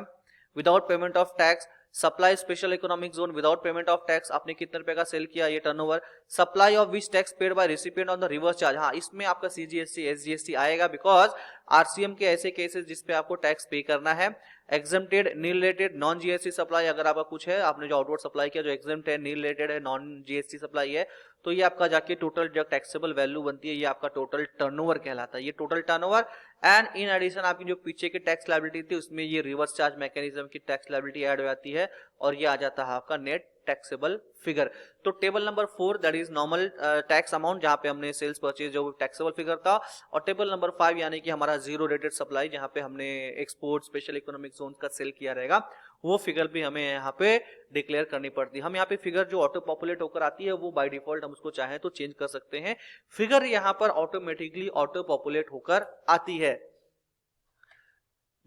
without payment of tax. Supply special economic zone without payment of tax, आपने कितने रुपए का सेल किया, ये turnover. Supply of which tax paid by recipient on the reverse charge, हाँ इसमें आपका CGST SGST आएगा, बिकॉज RCM के ऐसे केसेस जिसपे आपको टैक्स पे करना है। एग्जेम्प्टेड नी रिलेटेड नॉन GST सप्लाई, अगर आपका कुछ है, आपने जो आउटवर्ड सप्लाई किया जो एग्जेम्प्ट है, नी रिलेटेड है, नॉन GST सप्लाई है, तो ये आपका जाके टोटल जो टैक्सेबल वैल्यू बनती है ये आपका टोटल टर्नओवर कहलाता है, ये total turnover. And in addition आपकी जो पीछे की टैक्स लायबिलिटी थी उसमें ये रिवर्स चार्ज मैकेनिज्म की टैक्स लायबिलिटी ऐड हो जाती है और ये आ जाता है आपका नेट टैक्सेबल फिगर। तो table number 4 that is normal tax amount, जहां पे हमने सेल्स परचेज जो टैक्सेबल फिगर था, और टेबल नंबर 5 यानी कि हमारा जीरो रेटेड सप्लाई जहां पे हमने एक्सपोर्ट स्पेशल इकोनॉमिक जोन का सेल किया रहेगा, वो फिगर भी हमें यहाँ पे डिक्लेयर करनी पड़ती है। हम यहाँ पे फिगर जो ऑटो पॉपुलेट होकर आती है वो बाय डिफॉल्ट हम उसको चाहें तो चेंज कर सकते हैं। फिगर यहाँ पर ऑटोमेटिकली ऑटो पॉपुलेट होकर आती है।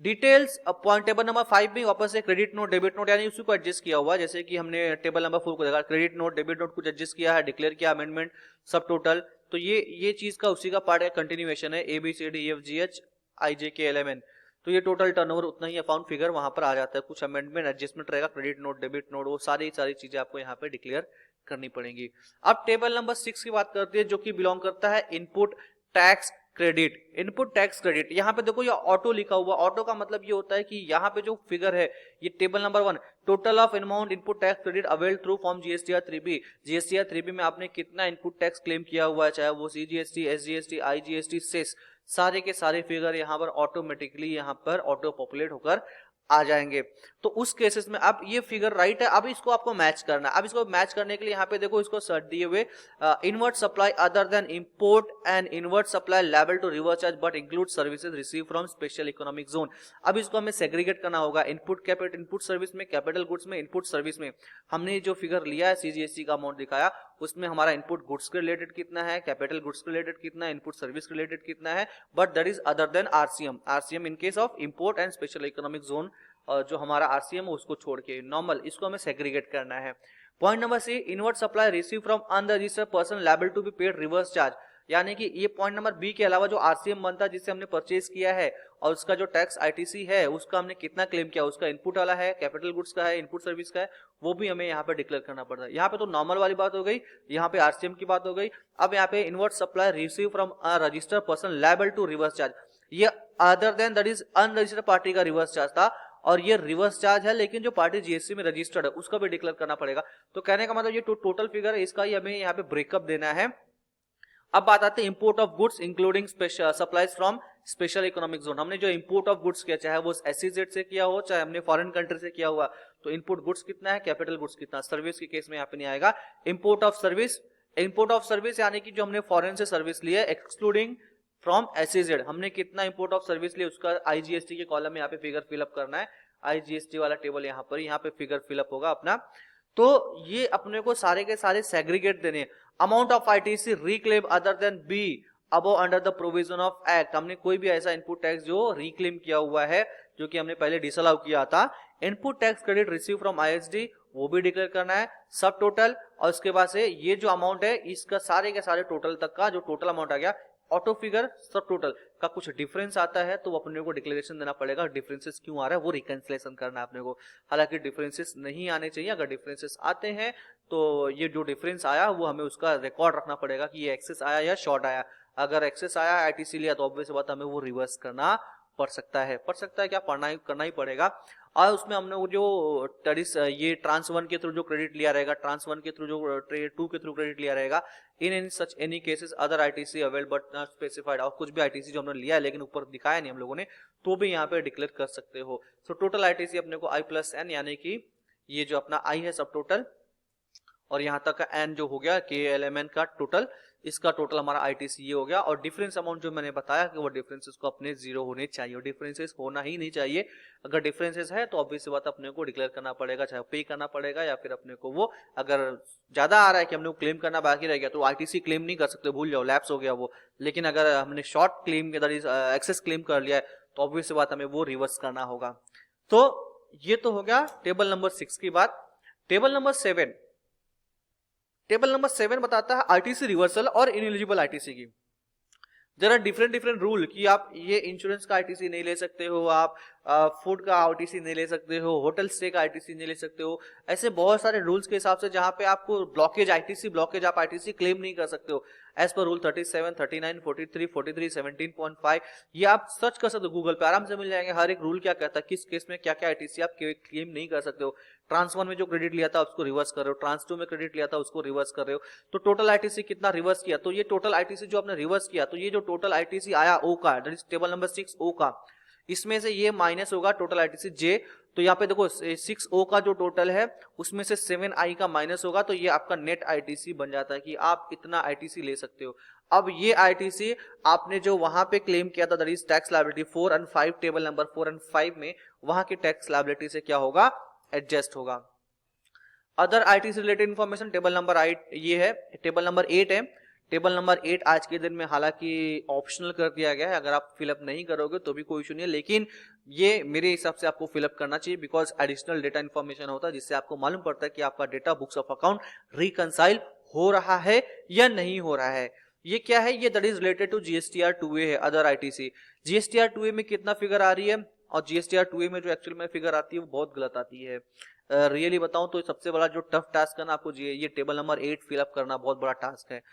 डिटेल्स पॉइंट टेबल नंबर 5 में वापस से क्रेडिट नोट डेबिट नोट यानी उसी को एडजस्ट किया हुआ, जैसे कि हमने टेबल नंबर 4 को देखा, क्रेडिट नोट डेबिट नोट कुछ एडजस्ट किया है, डिक्लेयर किया, अमेंडमेंट सब टोटल, तो ये चीज का उसी का पार्ट है, कंटिन्यूएशन है, ABCDEFGH IJKLMN। तो ये टोटल टर्नओवर उतना ही अकाउंट फिगर वहां पर आ जाता है, कुछ अमेंडमेंट एडजस्टमेंट रहेगा, क्रेडिट नोट डेबिट नोट, वो सारी चीजें आपको यहाँ पे डिक्लेयर करनी पड़ेंगी। अब टेबल नंबर 6 की बात करते हैं जो कि बिलोंग करता है input tax credit, input tax credit. यहाँ पे देखो ये ऑटो लिखा हुआ, ऑटो का मतलब ये होता है कि यहाँ पे जो फिगर है ये table number 1, total of amount input tax credit avail through form GSTR 3B। GSTR 3B में आपने कितना इनपुट टैक्स क्लेम किया हुआ है, चाहे वो सीजीएसटी, एसजीएसटी, आईजीएसटी, सेस, सारे के सारे फिगर यहाँ पर ऑटोमेटिकली यहाँ पर ऑटो पॉपुलेट होकर आ जाएंगे। तो उस केसेस में अब ये फिगर राइट है, अब इसको आपको मैच करना है। अब इसको मैच करने के लिए यहाँ पे देखो इसको सर्च दिए हुए inward supply other than import and inward supply liable to reverse charge but include services receive from special economic zone. अब इसको हमें सेग्रीगेट करना होगा, इनपुट कैपिटल, इनपुट सर्विस में, कैपिटल गुड्स में, इनपुट सर्विस में। हमने जो फिगर लिया है सीजीएसटी का अमाउंट दिखाया, उसमें हमारा इनपुट गुड्स के रिलेटेड कितना है, कैपिटल गुड्स के रिलेटेड कितना है, इनपुट सर्विस के रिलेटेड कितना है, but that is other than RCM. RCM in case of import and special economic zone, जो हमारा आरसीएम है उसको छोड़ के नॉर्मल, इसको हमें सेग्रीगेट करना है। Point number C, inward supply receive from unregistered person liable to be paid reverse charge. यानी कि ये पॉइंट नंबर बी के अलावा जो आरसीएम बनता है जिससे हमने परचेज किया है और उसका जो टैक्स आईटीसी है उसका हमने कितना क्लेम किया, उसका इनपुट वाला है, कैपिटल गुड्स का है, इनपुट सर्विस का है, वो भी हमें यहाँ पे डिक्लेयर करना पड़ता है। यहाँ पे तो नॉर्मल वाली बात हो गई, यहाँ पे आरसीएम की बात हो गई। अब यहाँ पे inward supply receive from a registered person liable to reverse charge, ये other than that is unregistered party का रिवर्स चार्ज था, और ये रिवर्स चार्ज है लेकिन जो पार्टी जीएसटी में रजिस्टर्ड है उसका भी डिक्लेयर करना पड़ेगा। तो कहने का मतलब ये टोटल फिगर है, इसका ही हमें यहाँ पे ब्रेकअप देना है। अब बात आती है import of goods including supplies from special economic zone. हमने जो इंपोर्ट ऑफ गुड्स किया, चाहे वो एसईजेड से किया हो, चाहे हमने फॉरेन कंट्री से किया हुआ, तो इनपुट गुड्स कितना है, कैपिटल गुड्स कितना। सर्विस के केस में यहाँ पे नहीं आएगा। Import of service, import of service यानी कि जो हमने फॉरेन से सर्विस ली है एक्सक्लूडिंग फ्रॉम एसईजेड, हमने कितना इंपोर्ट ऑफ सर्विस लिया उसका आईजीएसटी के कॉलम में यहाँ पे फिगर फिलअप करना है। आईजीएसटी वाला टेबल यहाँ पे फिगर फिलअप होगा अपना। तो ये अपने को सारे के सारे सेग्रीगेट देने। Amount of ITC reclaim other than be above under the provision of act, हमने कोई भी ऐसा इनपुट टैक्स जो रिक्लेम किया हुआ है जो कि हमने पहले डिसअलाउ किया था, input tax credit receive from ISD, वो भी डिक्लेयर करना है। सब टोटल, और उसके बाद से ये जो अमाउंट है इसका सारे के सारे टोटल तक का जो टोटल अमाउंट आ गया, ऑटो फिगर सब टोटल का कुछ डिफरेंस आता है तो अपने को डिक्लेरेशन देना पड़ेगा, डिफरेंसेस क्यों आ रहा है वो रिकंसिलेशन करना है अपने को। हालांकि डिफरेंसेस नहीं आने चाहिए, अगर डिफरेंसेस आते हैं तो ये जो डिफरेंस आया वो हमें उसका रिकॉर्ड रखना पड़ेगा कि ये एक्सेस आया या शॉर्ट आया। अगर एक्सेस आया आईटीसी लिया तो ऑब्वियस बात हमें वो रिवर्स करना पड़ सकता है क्या करना ही पड़ेगा। और उसमें हमने वो जो ये ट्रांस 1 के थ्रू जो क्रेडिट लिया रहेगा, ट्रांस 1 के थ्रू जो ट्रेड 2 के थ्रू क्रेडिट लिया रहेगा, in any such any cases other ITC avail but not specified, और कुछ भी आईटीसी जो हमने लिया है लेकिन ऊपर दिखाया नहीं हम लोगों ने, तो भी यहाँ पे डिक्लेयर कर सकते हो। सो टोटल आईटीसी अपने को I+N, यानी कि ये जो अपना I है सब टोटल, और यहाँ तक का N जो हो गया KLMN का टोटल, इसका टोटल हमारा आईटीसी ये हो गया। और डिफरेंस अमाउंट जो मैंने बताया कि वो डिफरेंसेस को अपने जीरो होने चाहिए, और डिफरेंसेस होना ही नहीं चाहिए। अगर डिफरेंसेस है तो ऑब्वियस बात अपने को डिक्लेयर करना पड़ेगा, चाहे पे करना पड़ेगा या फिर अपने को वो, अगर ज्यादा आ रहा है कि हमने वो क्लेम करना बाकी रह गया तो आईटीसी क्लेम नहीं कर सकते, भूल जाओ, लैप्स हो गया वो। लेकिन अगर हमने शॉर्ट क्लेम एक्सेस क्लेम कर लिया है तो ऑब्वियस बात हमें वो रिवर्स करना होगा। तो ये तो हो गया टेबल नंबर 6 की बात। टेबल नंबर 7, टेबल नंबर 7 बताता है आईटीसी रिवर्सल और इनएलिजिबल आईटीसी की। देयर आर डिफरेंट रूल कि आप ये इंश्योरेंस का आईटीसी नहीं ले सकते हो, आप फूड का आईटीसी नहीं ले सकते हो, होटल स्टे का आईटीसी नहीं ले सकते हो। ऐसे बहुत सारे रूल्स के हिसाब से जहां पे आपको ब्लॉकेज आप आईटीसी क्लेम नहीं कर सकते हो एज पर रूल 37, 39, 43, 43, 17.5। ये आप सर्च कर सकते हो गूगल पे, आराम से मिल जाएंगे हर एक रूल क्या कहता है, किस केस में क्या क्या आईटीसी आप क्लेम नहीं कर सकते हो। ट्रांस 1 में जो क्रेडिट लिया था उसको रिवर्स कर रहे हो, ट्रांस 2 में क्रेडिट लिया था उसको रिवर्स कर रहे हो। तो टोटल आईटीसी कितना रिवर्स किया, तो ये टोटल आईटीसी जो आपने रिवर्स किया, तो ये जो टोटल आईटीसी आया ओ का, दैट इज टेबल नंबर 6 ओ का, इसमें से ये माइनस होगा टोटल आईटीसी जे। तो यहाँ पे देखो 6O का जो टोटल है उसमें से 7I का माइनस होगा, तो ये आपका नेट आईटीसी बन जाता है कि आप इतना आईटीसी ले सकते हो। अब ये आईटीसी आपने जो वहां पे क्लेम किया था दैट इज टैक्स लायबिलिटी 4 और 5, टेबल नंबर 4 और 5 में वहां की टैक्स लायबिलिटी से क्या होगा, एडजस्ट होगा। Other ITC related information table number 8 ये है, टेबल नंबर 8 है। टेबल नंबर 8 आज के दिन में हालांकि ऑप्शनल कर दिया गया है, अगर आप फिलअप नहीं करोगे तो भी कोई इशू नहीं है, लेकिन ये मेरे हिसाब से आपको फिलअप करना चाहिए बिकॉज एडिशनल डेटा इंफॉर्मेशन होता है जिससे आपको मालूम पड़ता है कि आपका data books of account reconcile हो रहा है या नहीं हो रहा है। ये क्या है, ये that is related to GSTR 2A है, अदर आईटीसी। जीएसटीआर 2A में कितना फिगर आ रही है, और जीएसटीआर 2A में जो एक्चुअल में फिगर आती है वो बहुत गलत आती है। रियली बताऊं तो सबसे बड़ा जो टफ टास्क है ना आपको ये टेबल नंबर 8 फिलअप करना बहुत बड़ा टास्क है।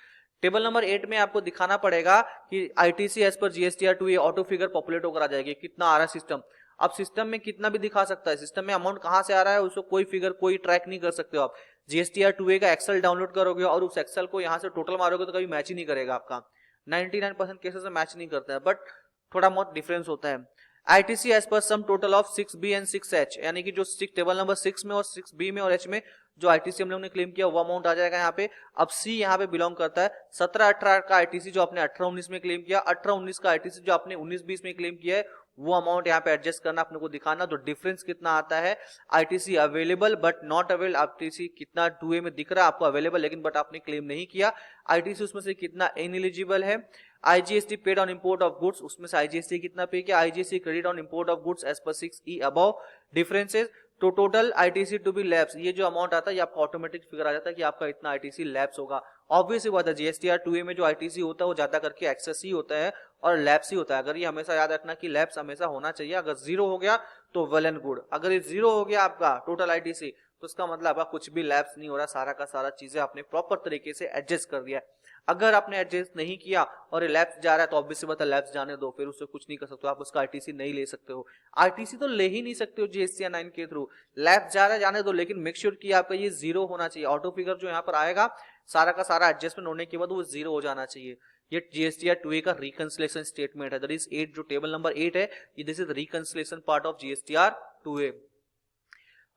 टेबल नंबर 8 में आपको दिखाना पड़ेगा कि आईटीसी एज पर जीएसटीआर 2 ये ऑटो फिगर पॉपुलेट होकर आ जाएगी, कितना आ रहा है सिस्टम। अब सिस्टम में कितना भी दिखा सकता है, सिस्टम में अमाउंट कहां से आ रहा है उसको कोई फिगर कोई ट्रैक नहीं कर सकते हो आप। जीएसटीआर 2A का एक्सेल डाउनलोड करोगे और उस एक्सेल को यहाँ से टोटल मारोगे तो कभी मैच ही नहीं करेगा आपका, 99% केसेस में मैच नहीं करता है, बट थोड़ा बहुत डिफरेंस होता है। ITC as per sum total of 6B and 6H, यानी कि जो टेबल नंबर 6 में और 6B में और H में जो आईटीसी हम लोग ने क्लेम किया वो अमाउंट आ जाएगा यहाँ पे। अब सी यहाँ पे बिलोंग करता है 17-18 का आईटीसी जो आपने 18-19 में क्लेम किया, 18-19 का आईटीसी जो आपने 19-20 में क्लेम किया है, वो अमाउंट यहाँ पे एडजस्ट करना, अपने को दिखाना। तो डिफरेंस कितना आता है, ITC available but not avail, ITC कितना 2A में दिख रहा है आपको अवेलेबल लेकिन बट आपने क्लेम नहीं किया, आईटीसी उसमें से कितना इनएलिजिबल है। IGST paid on import of goods, उसमें से आईजीएसटी कितना पे किया, IGST credit on import of goods as per 6E above. Differences, तो total ITC to be lapse, ये जो अमाउंट आता है ये आपका ऑटोमेटिक फिगर आ जाता है कि आपका इतना आईटीसी लैप्स होगा। ऑब्वियसली बात है, जीएसटीआर 2A में जो आईटीसी होता है वो ज्यादा करके एक्सेस ही होता है और लैप्स ही होता है। अगर ये हमेशा याद रखना कि लैप्स हमेशा होना चाहिए, अगर 0 हो गया तो वेल एंड गुड, अगर ये 0 हो गया आपका टोटल आईटीसी तो उसका मतलब आपका कुछ भी लैप्स नहीं हो रहा, सारा का सारा चीजें आपने प्रॉपर तरीके से एडजस्ट कर दिया। अगर आपने एडजस्ट नहीं किया और ये लैप्स जा रहा है तो ऑब्वियसली बात है लैप्स जाने दो, फिर उससे कुछ नहीं कर सकते हो, आप उसका आईटीसी नहीं ले सकते हो, आईटीसी तो ले ही नहीं सकते हो जीएसटीआर 9 के थ्रू। लैप्स जा रहा है जाने दो, लेकिन मेक श्योर कि आपका ये 0 होना चाहिए, ऑटो फिगर जो यहाँ पर आएगा सारा का सारा एडजस्टमेंट होने के बाद वो 0 हो जाना चाहिए। ये जीएसटीआर 2A का रिकंसिलेशन स्टेटमेंट है, दैट इज 8, जो टेबल नंबर 8 है ये this is reconciliation part of GSTR 2A।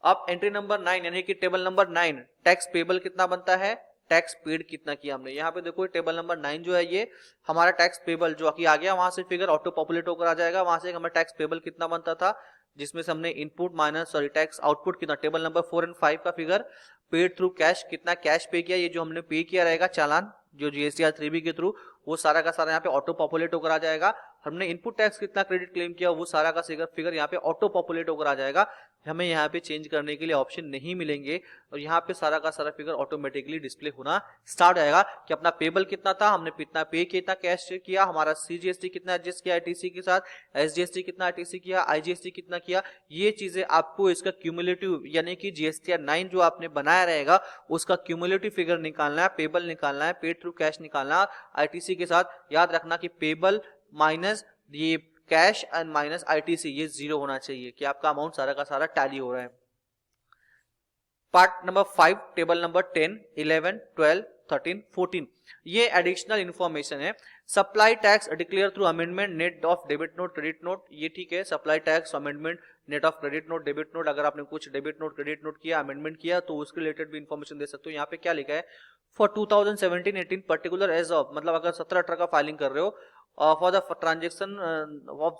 अब एंट्री नंबर 9 यानी कि टेबल नंबर 9, टैक्स पेबल कितना बनता है, टैक्स पेड कितना किया हमने। यहाँ पे देखो टेबल नंबर 9 जो है ये हमारा टैक्स पेबल जो कि आ गया, वहां से फिगर ऑटो पॉपुलेट होकर आ जाएगा, वहां से हमारा टैक्स पेबल कितना बनता था जिसमें से हमने इनपुट माइनस टैक्स आउटपुट कितना, टेबल नंबर 4 एंड 5 का फिगर पेड थ्रू कैश, कितना कैश पे किया, ये जो हमने पे किया रहेगा चालान जो जीएसटीआर 3B के थ्रू, वो सारा का सारा यहाँ पे ऑटो पॉपुलेट होकर आ जाएगा। हमने इनपुट टैक्स कितना क्रेडिट क्लेम किया वो सारा का फिगर यहाँ पे ऑटो पॉपुलेट होकर आ जाएगा, हमें यहाँ पे चेंज करने के लिए ऑप्शन नहीं मिलेंगे और यहाँ पे सारा का सारा फिगर ऑटोमेटिकली डिस्प्ले होना स्टार्ट हो जाएगा कि अपना पेबल कितना था, हमने कितना पे कितना कैश किया, हमारा सीजीएसटी कितना एडजस्ट किया आईटीसी के साथ, एसजीएसटी कितना आईटीसी किया, आईजीएसटी कितना किया, ये चीजें आपको इसका क्यूमुलेटिव यानी कि जीएसटीआर 9 जो आपने बनाया रहेगा उसका क्यूमुलेटिव फिगर निकालना है, पेबल निकालना है, पेड थ्रू कैश निकालना आईटीसी के साथ। याद रखना कि पेबल माइनस ये कैश एंड माइनस आईटीसी ये 0 होना चाहिए कि आपका अमाउंट सारा का सारा टैली हो रहा है। पार्ट नंबर 5 टेबल नंबर 10, 11, 12, 13, 14 ये एडिशनल इंफॉर्मेशन है। Supply tax declare through amendment net of debit note credit note, ये ठीक है, supply tax amendment net of credit note debit note, अगर आपने कुछ डेबिट नोट क्रेडिट नोट किया अमेंडमेंट किया तो उसके रिलेटेड भी इंफॉर्मेशन दे सकते हो। यहाँ पे क्या लिखा है, फॉर 2017-18 पर्टिकुलर एज ऑफ, मतलब अगर 17-18 का फाइलिंग कर रहे हो, for the transaction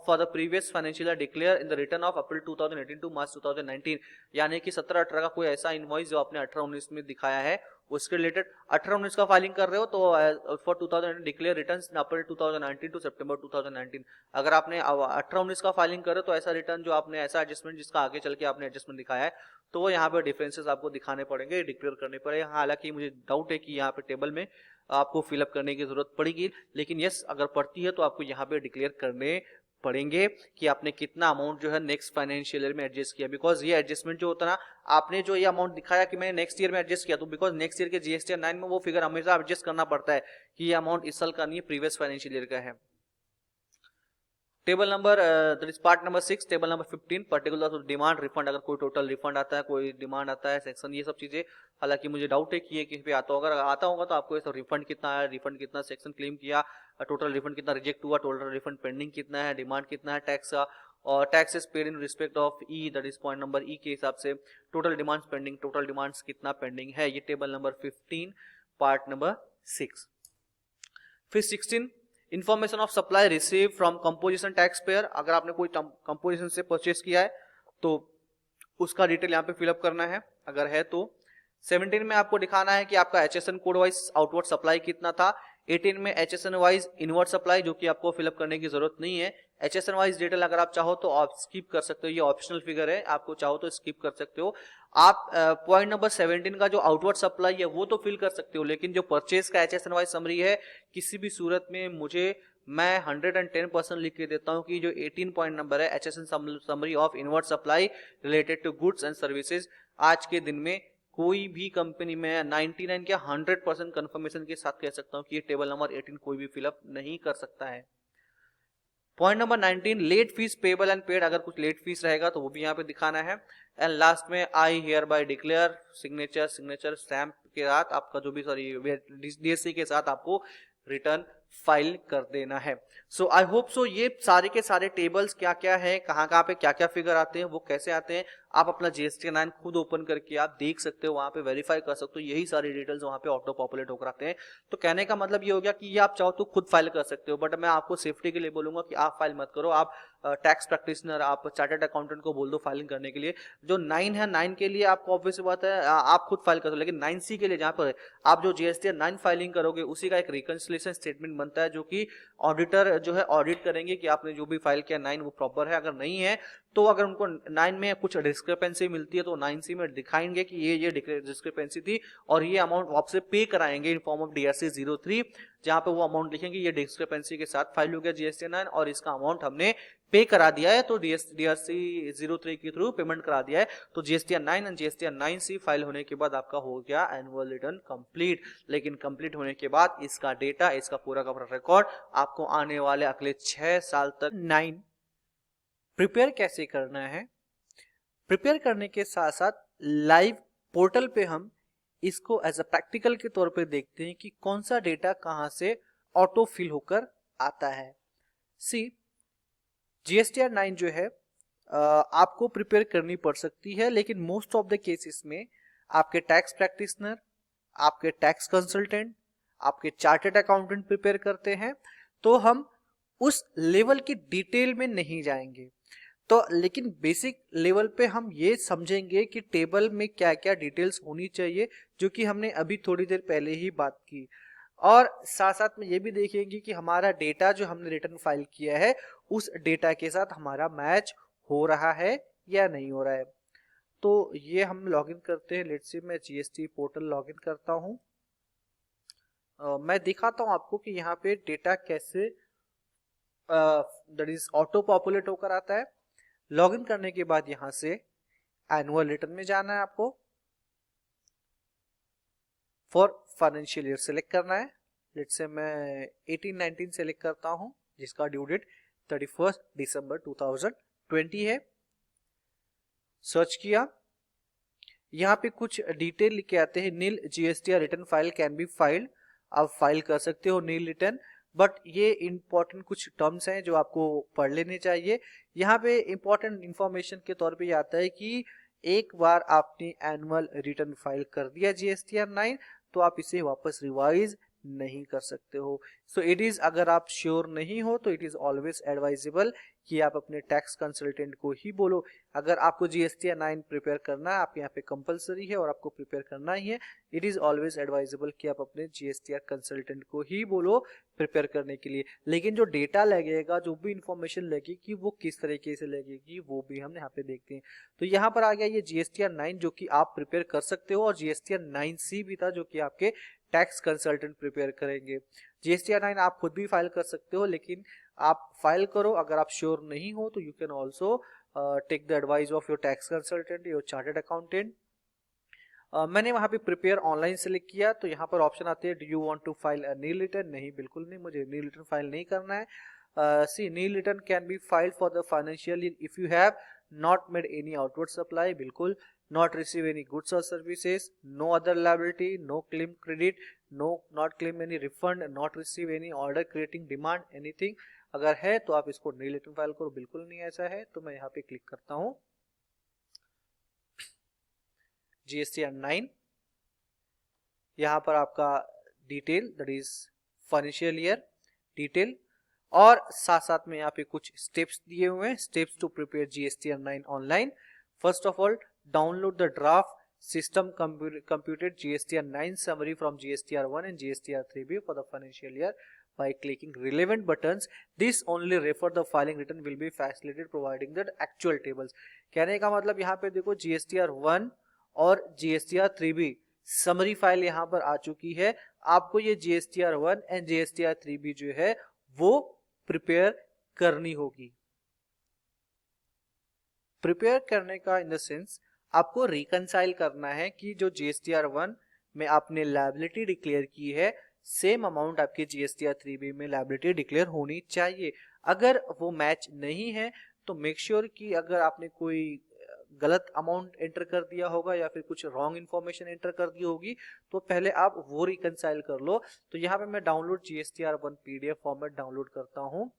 for the previous financial year declare in the return of April 2018 to March 2019, यानी कि 17-18 का कोई ऐसा इनवॉइस जो आपने 18-19 में दिखाया है उसके रिलेटेड 18-19 का फाइलिंग कर रहे हो तो for 2018 declare returns in April 2019 to September 2019। अगर आपने 18-19 का फाइलिंग कर रहे हो तो ऐसा रिटर्न जो आपने ऐसा एडजस्टमेंट जिसका आगे चल के आपने एडजस्टमेंट दिखाया है तो वो यहाँ पे डिफरेंसेस आपको दिखाने पड़ेंगे, डिक्लेयर करने पड़ेंगे। हालांकि मुझे डाउट है कि यहाँ पे टेबल में आपको फिलअप करने की जरूरत पड़ेगी, लेकिन यस अगर पड़ती है तो आपको यहाँ पे डिक्लेयर करने पड़ेंगे कि आपने कितना अमाउंट जो है नेक्स्ट फाइनेंशियल ईयर में एडजस्ट किया। बिकॉज ये एडजस्टमेंट जो होता है ना, आपने जो ये अमाउंट दिखाया कि मैंने नेक्स्ट ईयर में एडजस्ट किया, तो बिकॉज नेक्स्ट ईयर के जीएसटीआर 9 में वो फिगर हमेशा एडजस्ट करना पड़ता है कि ये अमाउंट इस साल का नहीं है, प्रीवियस फाइनेंशियल ईयर का है। Table number part number 6 table number 15 particular demand refund, अगर कोई टोटल रिफंड आता है, कोई डिमांड आता है, सेक्शन, ये सब चीजें। हालांकि मुझे डाउट है कि ये किस पे आता होगा, अगर आता होगा तो आपको ये सब रिफंड कितना है, रिफंड कितना, सेक्शन क्लेम किया, टोटल रिफंड कितना रिजेक्ट हुआ, टोटल रिफंड पेंडिंग कितना है, डिमांड कितना है टैक्स का, और taxes paid in respect of E, that is point number ई के हिसाब से total demands pending, total demands कितना पेंडिंग है, ये टेबल नंबर 15 पार्ट नंबर 6। फिर 16 information of supply receive from composition tax payer, अगर आपने कोई कंपोजिशन से परचेस किया है तो उसका डिटेल यहाँ पे फिलअप करना है अगर है तो। 17 में आपको दिखाना है कि आपका HSN code wise outward supply कितना था। 18 में एचएसएन वाइज इनवर्ड सप्लाई, जो कि आपको फिलअप करने की जरूरत नहीं है। एचएसएन वाइज डिटेल अगर आप चाहो तो आप स्किप कर सकते हो, ये ऑप्शनल फिगर है, आपको चाहो तो स्किप कर सकते हो। आप पॉइंट नंबर 17 का जो आउटवर्ड सप्लाई है वो तो फिल कर सकते हो, लेकिन जो परचेज का एचएसएन वाइज समरी है किसी भी सूरत में मैं 110% लिख के देता हूं कि जो 18 पॉइंट नंबर है HSN summary of inward supply related to goods and services, आज के दिन में कोई भी कंपनी में 99 क्या 100% कंफर्मेशन के साथ कह सकता हूं कि ये टेबल नंबर 18 कोई भी फिलअप नहीं कर सकता है। Point number 19, late fee payable and paid, अगर कुछ लेट फीस रहेगा तो वो भी यहाँ पे दिखाना है। एंड लास्ट में I hear bye declare, signature stamp के साथ आपका जो भी डीएससी के साथ आपको रिटर्न फाइल कर देना है। सो आई होप सो ये सारे के सारे टेबल्स क्या क्या है, कहाँ कहाँ पे क्या क्या फिगर आते हैं, वो कैसे आते हैं, आप अपना जीएसटी 9 खुद ओपन करके आप देख सकते हो, वहां पे वेरीफाई कर सकते हो, यही सारी डिटेल्स वहां पे ऑटो पॉपुलेट होकर आते हैं। तो कहने का मतलब ये हो गया कि ये आप चाहो तो खुद फाइल कर सकते हो, बट मैं आपको सेफ्टी के लिए बोलूंगा कि आप फाइल मत करो। आप टैक्स प्रैक्टिशनर, आप चार्टर्ड अकाउंटेंट को बोल दो फाइलिंग करने के लिए। जो 9 है, 9 के लिए आपको ऑब्वियस बात है आप खुद फाइल कर दो, लेकिन 9C के लिए जहां पर आप जो जीएसटी 9 फाइलिंग करोगे उसी का एक रिकंसिलिएशन स्टेटमेंट बनता है, जो कि ऑडिटर जो है ऑडिट करेंगे कि आपने जो भी फाइल किया 9 वो प्रॉपर है। अगर नहीं है तो अगर उनको 9 में कुछ डिस्क्रिपेंसी मिलती है तो 9C में दिखाएंगे कि ये डिस्क्रिपेंसी थी और ये अमाउंट आपसे पे कराएंगे इन फॉर्म ऑफ DRC 03, जहां पे वो अमाउंट लिखेंगे ये डिस्क्रिपेंसी के साथ फाइल हो गया जीएसटी 9 और इसका अमाउंट हमने पे करा दिया है, तो DRC 03 के थ्रू पेमेंट करा दिया है। तो GST 9 and GST 9C file होने के बाद आपका हो गया एनुअल रिटर्न कंप्लीट। लेकिन कंप्लीट होने के बाद इसका डेटा, इसका पूरा का पूरा रिकॉर्ड आपको आने वाले अगले 6 साल तक 9 प्रिपेयर कैसे करना है, प्रिपेयर करने के साथ साथ लाइव पोर्टल पे हम इसको एज अ प्रैक्टिकल के तौर पे देखते हैं कि कौन सा डेटा कहां से ऑटो फिल होकर आता है। सी जीएसटीआर 9 जो है आपको प्रिपेयर करनी पड़ सकती है, लेकिन मोस्ट ऑफ द केसेस में आपके टैक्स प्रैक्टिशनर, आपके टैक्स कंसल्टेंट, आपके चार्टर्ड अकाउंटेंट प्रिपेयर करते हैं। तो हम उस लेवल की डिटेल में नहीं जाएंगे, तो लेकिन बेसिक लेवल पे हम ये समझेंगे कि टेबल में क्या क्या डिटेल्स होनी चाहिए, जो कि हमने अभी थोड़ी देर पहले ही बात की। और साथ साथ में ये भी देखेंगे कि हमारा डेटा जो हमने रिटर्न फाइल किया है उस डेटा के साथ हमारा मैच हो रहा है या नहीं हो रहा है। तो ये हम लॉगिन करते हैं। लेट्स से मैं जीएसटी पोर्टल लॉगिन करता हूँ। मैं दिखाता हूँ आपको कि यहाँ पे डेटा कैसे दैट इज ऑटो पॉपुलेट होकर आता है। लॉगिन करने के बाद यहां से एनुअल रिटर्न में जाना है, आपको फॉर फाइनेंशियल ईयर सेलेक्ट करना है। लेट्स से मैं 18-19 सेलेक्ट करता हूं, जिसका ड्यू डेट 31 दिसंबर 2020 है। सर्च किया, यहाँ पे कुछ डिटेल लिखे आते हैं। Nil GST return file can be filed, आप फाइल कर सकते हो नील रिटर्न, बट ये इंपॉर्टेंट कुछ टर्म्स हैं जो आपको पढ़ लेने चाहिए। यहाँ पे इंपॉर्टेंट इंफॉर्मेशन के तौर पे ये आता है कि एक बार आपने एनुअल रिटर्न फाइल कर दिया जीएसटीआर 9 तो आप इसे वापस रिवाइज नहीं कर सकते हो। सो इट इज, अगर आप श्योर नहीं हो तो इट इज ऑलवेज एडवाइजेबल कि आप अपने टैक्स कंसल्टेंट को ही बोलो। अगर आपको जीएसटीआर 9 प्रिपेयर करना है, आपके यहाँ पे कंपलसरी है और आपको प्रिपेयर करना ही है, इट इज ऑलवेज एडवाइजेबल कि आप अपने जीएसटीआर कंसल्टेंट को ही बोलो प्रिपेयर करने के लिए। लेकिन जो डेटा लगेगा, जो भी इंफॉर्मेशन लगेगी, वो किस तरीके से लगेगी वो भी हम यहाँ पे देखते हैं। तो यहाँ पर आ गया ये जीएसटीआर 9 जो कि आप प्रिपेयर कर सकते हो, और जीएसटीआर 9C भी था जो कि आपके टैक्स कंसल्टेंट प्रिपेयर करेंगे। जीएसटीआर 9 आप खुद भी फाइल कर सकते हो, लेकिन आप फाइल करो, अगर आप श्योर नहीं हो तो you can also take the advice of your tax consultant, your chartered accountant. मैंने वहां पे प्रिपेयर ऑनलाइन सेलेक्ट किया, तो यहाँ पर ऑप्शन आते हैं do you want to file a nil return. नहीं, बिल्कुल नहीं, मुझे नील रिटर्न फाइल नहीं करना है। सी nil return can be filed for the financial year if you have not made any outward supply, बिल्कुल, not receive any goods or services, no other liability, no claim credit, not claim any refund, not receive any order creating demand, anything अगर है तो आप इसको नील return file करो। बिल्कुल नहीं ऐसा है तो मैं यहाँ पे क्लिक करता हूँ जीएसटीआर 9। यहाँ पर आपका detail that is financial year detail, और साथ साथ में यहाँ पे कुछ स्टेप्स दिए हुए हैं, steps to prepare GSTR 9 online. First of all, download the draft system computed GSTR 9 summary from GSTR 1 and GSTR 3B for the financial year by clicking relevant buttons. This only refer the filing return will be facilitated providing the actual tables. कहने का मतलब यहाँ पे देखो GSTR 1 और GSTR 3B summary file यहाँ पर आ चुकी है। आपको ये GSTR 1 एंड GSTR 3B जो है वो प्रिपेयर करनी होगी। प्रिपेयर करने का इन द सेंस आपको रिकंसाइल करना है कि जो GSTR1 में आपने लायबिलिटी डिक्लेयर की है सेम अमाउंट आपके GSTR3B में लायबिलिटी डिक्लेयर होनी चाहिए। अगर वो मैच नहीं है तो मेक श्योर कि अगर आपने कोई गलत अमाउंट एंटर कर दिया होगा या फिर कुछ रॉन्ग इन्फॉर्मेशन एंटर कर दी होगी तो पहले आप वो रिकंसाइल कर लो। तो यहाँ पे मैं download GSTR1 PDF format download करता हूँ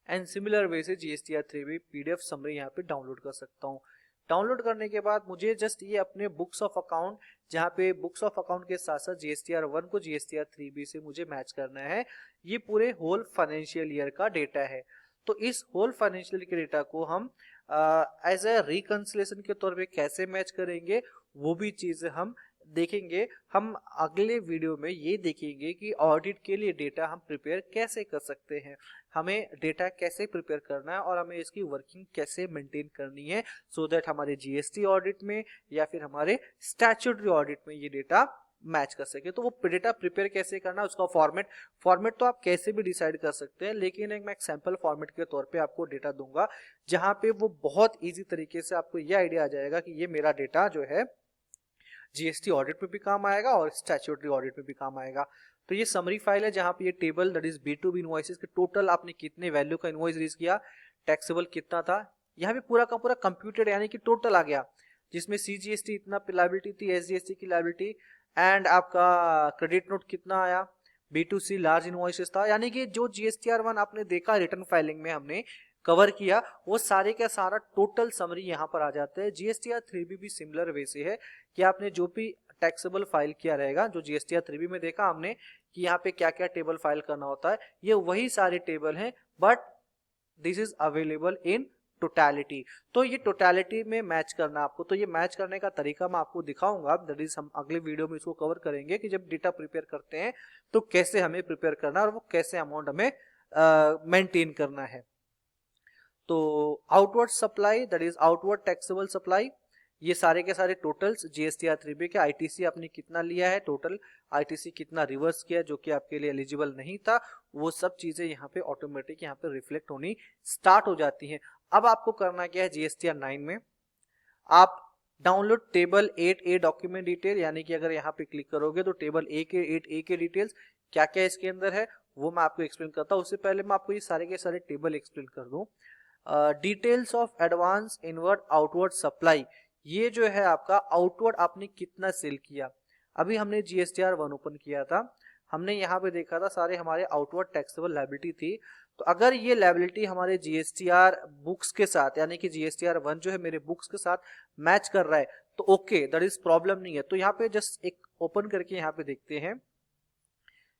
एंड सिमिलर वे से GSTR3B PDF समरी यहाँ पे डाउनलोड कर सकता हूँ। डाउनलोड करने के बाद मुझे जस्ट ये अपने बुक्स ऑफ अकाउंट, जहाँ पे बुक्स ऑफ अकाउंट के साथ साथ GSTR1 को GSTR3B से मुझे मैच करना है। ये पूरे होल फाइनेंशियल ईयर का डेटा है। तो इस होल फाइनेंशियल के डेटा को हम एज ए रिकंसिलेशन के तौर पे कैसे मैच करेंगे वो भी चीजें हम देखेंगे। हम अगले वीडियो में ये देखेंगे कि ऑडिट के लिए डेटा हम प्रिपेयर कैसे कर सकते हैं, हमें डेटा कैसे प्रिपेयर करना है और हमें इसकी वर्किंग कैसे मेंटेन करनी है सो दैट हमारे GST ऑडिट में या फिर हमारे स्टैट्यूटरी ऑडिट में ये डेटा मैच कर सके। तो वो डेटा प्रिपेयर कैसे करना, उसका फॉर्मेट तो आप कैसे भी डिसाइड कर सकते हैं, लेकिन मैं एक सैंपल फॉर्मेट के तौर पे आपको डेटा दूंगा जहां पे वो बहुत इजी तरीके से आपको ये आइडिया आ जाएगा कि ये मेरा डेटा जो है GST ऑडिट में भी काम आएगा और स्टैट्यूटरी ऑडिट में भी काम आएगा। तो ये समरी फाइल है जहां पे ये table that is B2B invoices के टोटल आपने कितने वैल्यू का इनवॉइस रिलीज किया, टैक्सेबल कितना था, यहाँ पे पूरा का पूरा कंप्यूटेड यानी कि टोटल आ गया, जिसमें CGST इतना लायबिलिटी थी, SGST की लायबिलिटी एंड आपका क्रेडिट नोट कितना आया, B2C लार्ज इनवॉइसेस था। यानी कि जो GSTR1 आपने देखा रिटर्न फाइलिंग में हमने कवर किया वो सारे का सारा टोटल समरी यहाँ पर आ जाता है। GSTR3B भी सिमिलर वे से है कि आपने जो भी टैक्सेबल फाइल किया रहेगा, जो GSTR3B में देखा हमने कि यहाँ पे क्या क्या टेबल फाइल करना होता है, ये वही सारे टेबल हैं but this is available in totality. तो ये टोटलिटी में मैच करना आपको, तो ये मैच करने का तरीका मैं आपको दिखाऊंगा, दैट इज हम अगले वीडियो में इसको कवर करेंगे कि जब डेटा प्रिपेयर करते हैं तो कैसे हमें प्रिपेयर करना है और वो कैसे अमाउंट हमें मेंटेन करना है। तो outward supply that is outward taxable supply, ये सारे के सारे टोटल्स GSTR3B के ITC आपने कितना लिया है, टोटल ITC कितना रिवर्स किया जो कि आपके लिए एलिजिबल नहीं था, वो सब चीजें यहाँ पे ऑटोमेटिक यहाँ पे रिफ्लेक्ट होनी स्टार्ट हो जाती हैं। अब आपको करना क्या है, GSTR9 में आप download table 8A document detail, यानी कि अगर यहाँ पे क्लिक करोगे तो टेबल 8A के डिटेल्स क्या क्या इसके अंदर है वो मैं आपको एक्सप्लेन करता हूँ। उससे पहले मैं आपको ये सारे के सारे टेबल एक्सप्लेन कर दूं। Details of advance inward outward supply, ये जो है आपका आउटवर्ड आपने कितना सेल किया। अभी हमने GSTR1 ओपन किया था, हमने यहाँ पे देखा था सारे हमारे आउटवर्ड टैक्सेबल लायबिलिटी थी। तो अगर ये लायबिलिटी हमारे GSTR बुक्स के साथ यानी कि GSTR1 जो है मेरे बुक्स के साथ मैच कर रहा है तो ओके, दैट इज प्रॉब्लम नहीं है। तो यहाँ पे जस्ट एक ओपन करके यहाँ पे देखते हैं,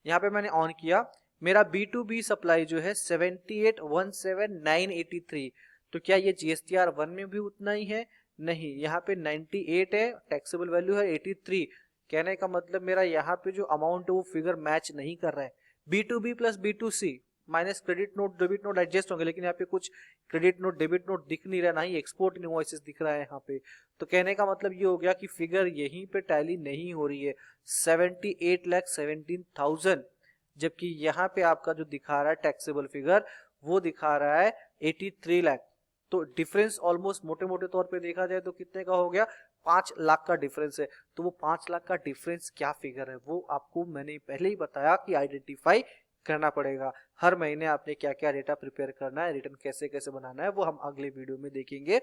यहाँ पे मैंने ऑन किया, मेरा B2B सप्लाई जो है 78,17,983, तो क्या ये GSTR1 में भी उतना ही है? नहीं, यहाँ पे 98 है, टैक्सेबल वैल्यू है 83। कहने का मतलब मेरा यहाँ पे जो अमाउंट है वो फिगर मैच नहीं कर रहा है। B2B plus B2C minus credit note debit note adjust होंगे, लेकिन यहाँ पे कुछ क्रेडिट नोट डेबिट नोट दिख नहीं रहा, ना ही एक्सपोर्ट इनवॉइसेस दिख रहा है यहाँ पे। तो कहने का मतलब ये हो गया कि फिगर यहीं पे टैली नहीं हो रही है 78,17,000, जबकि यहाँ पे आपका जो दिखा रहा है टैक्सेबल फिगर वो दिखा रहा है 83 लाख। तो डिफरेंस ऑलमोस्ट मोटे मोटे तौर पे देखा जाए तो कितने का हो गया, 5 लाख का डिफरेंस है। तो वो 5 लाख का डिफरेंस क्या फिगर है वो आपको मैंने पहले ही बताया कि आइडेंटिफाई करना पड़ेगा। हर महीने आपने क्या क्या डेटा प्रिपेयर करना है, रिटर्न कैसे कैसे बनाना है वो हम अगले वीडियो में देखेंगे,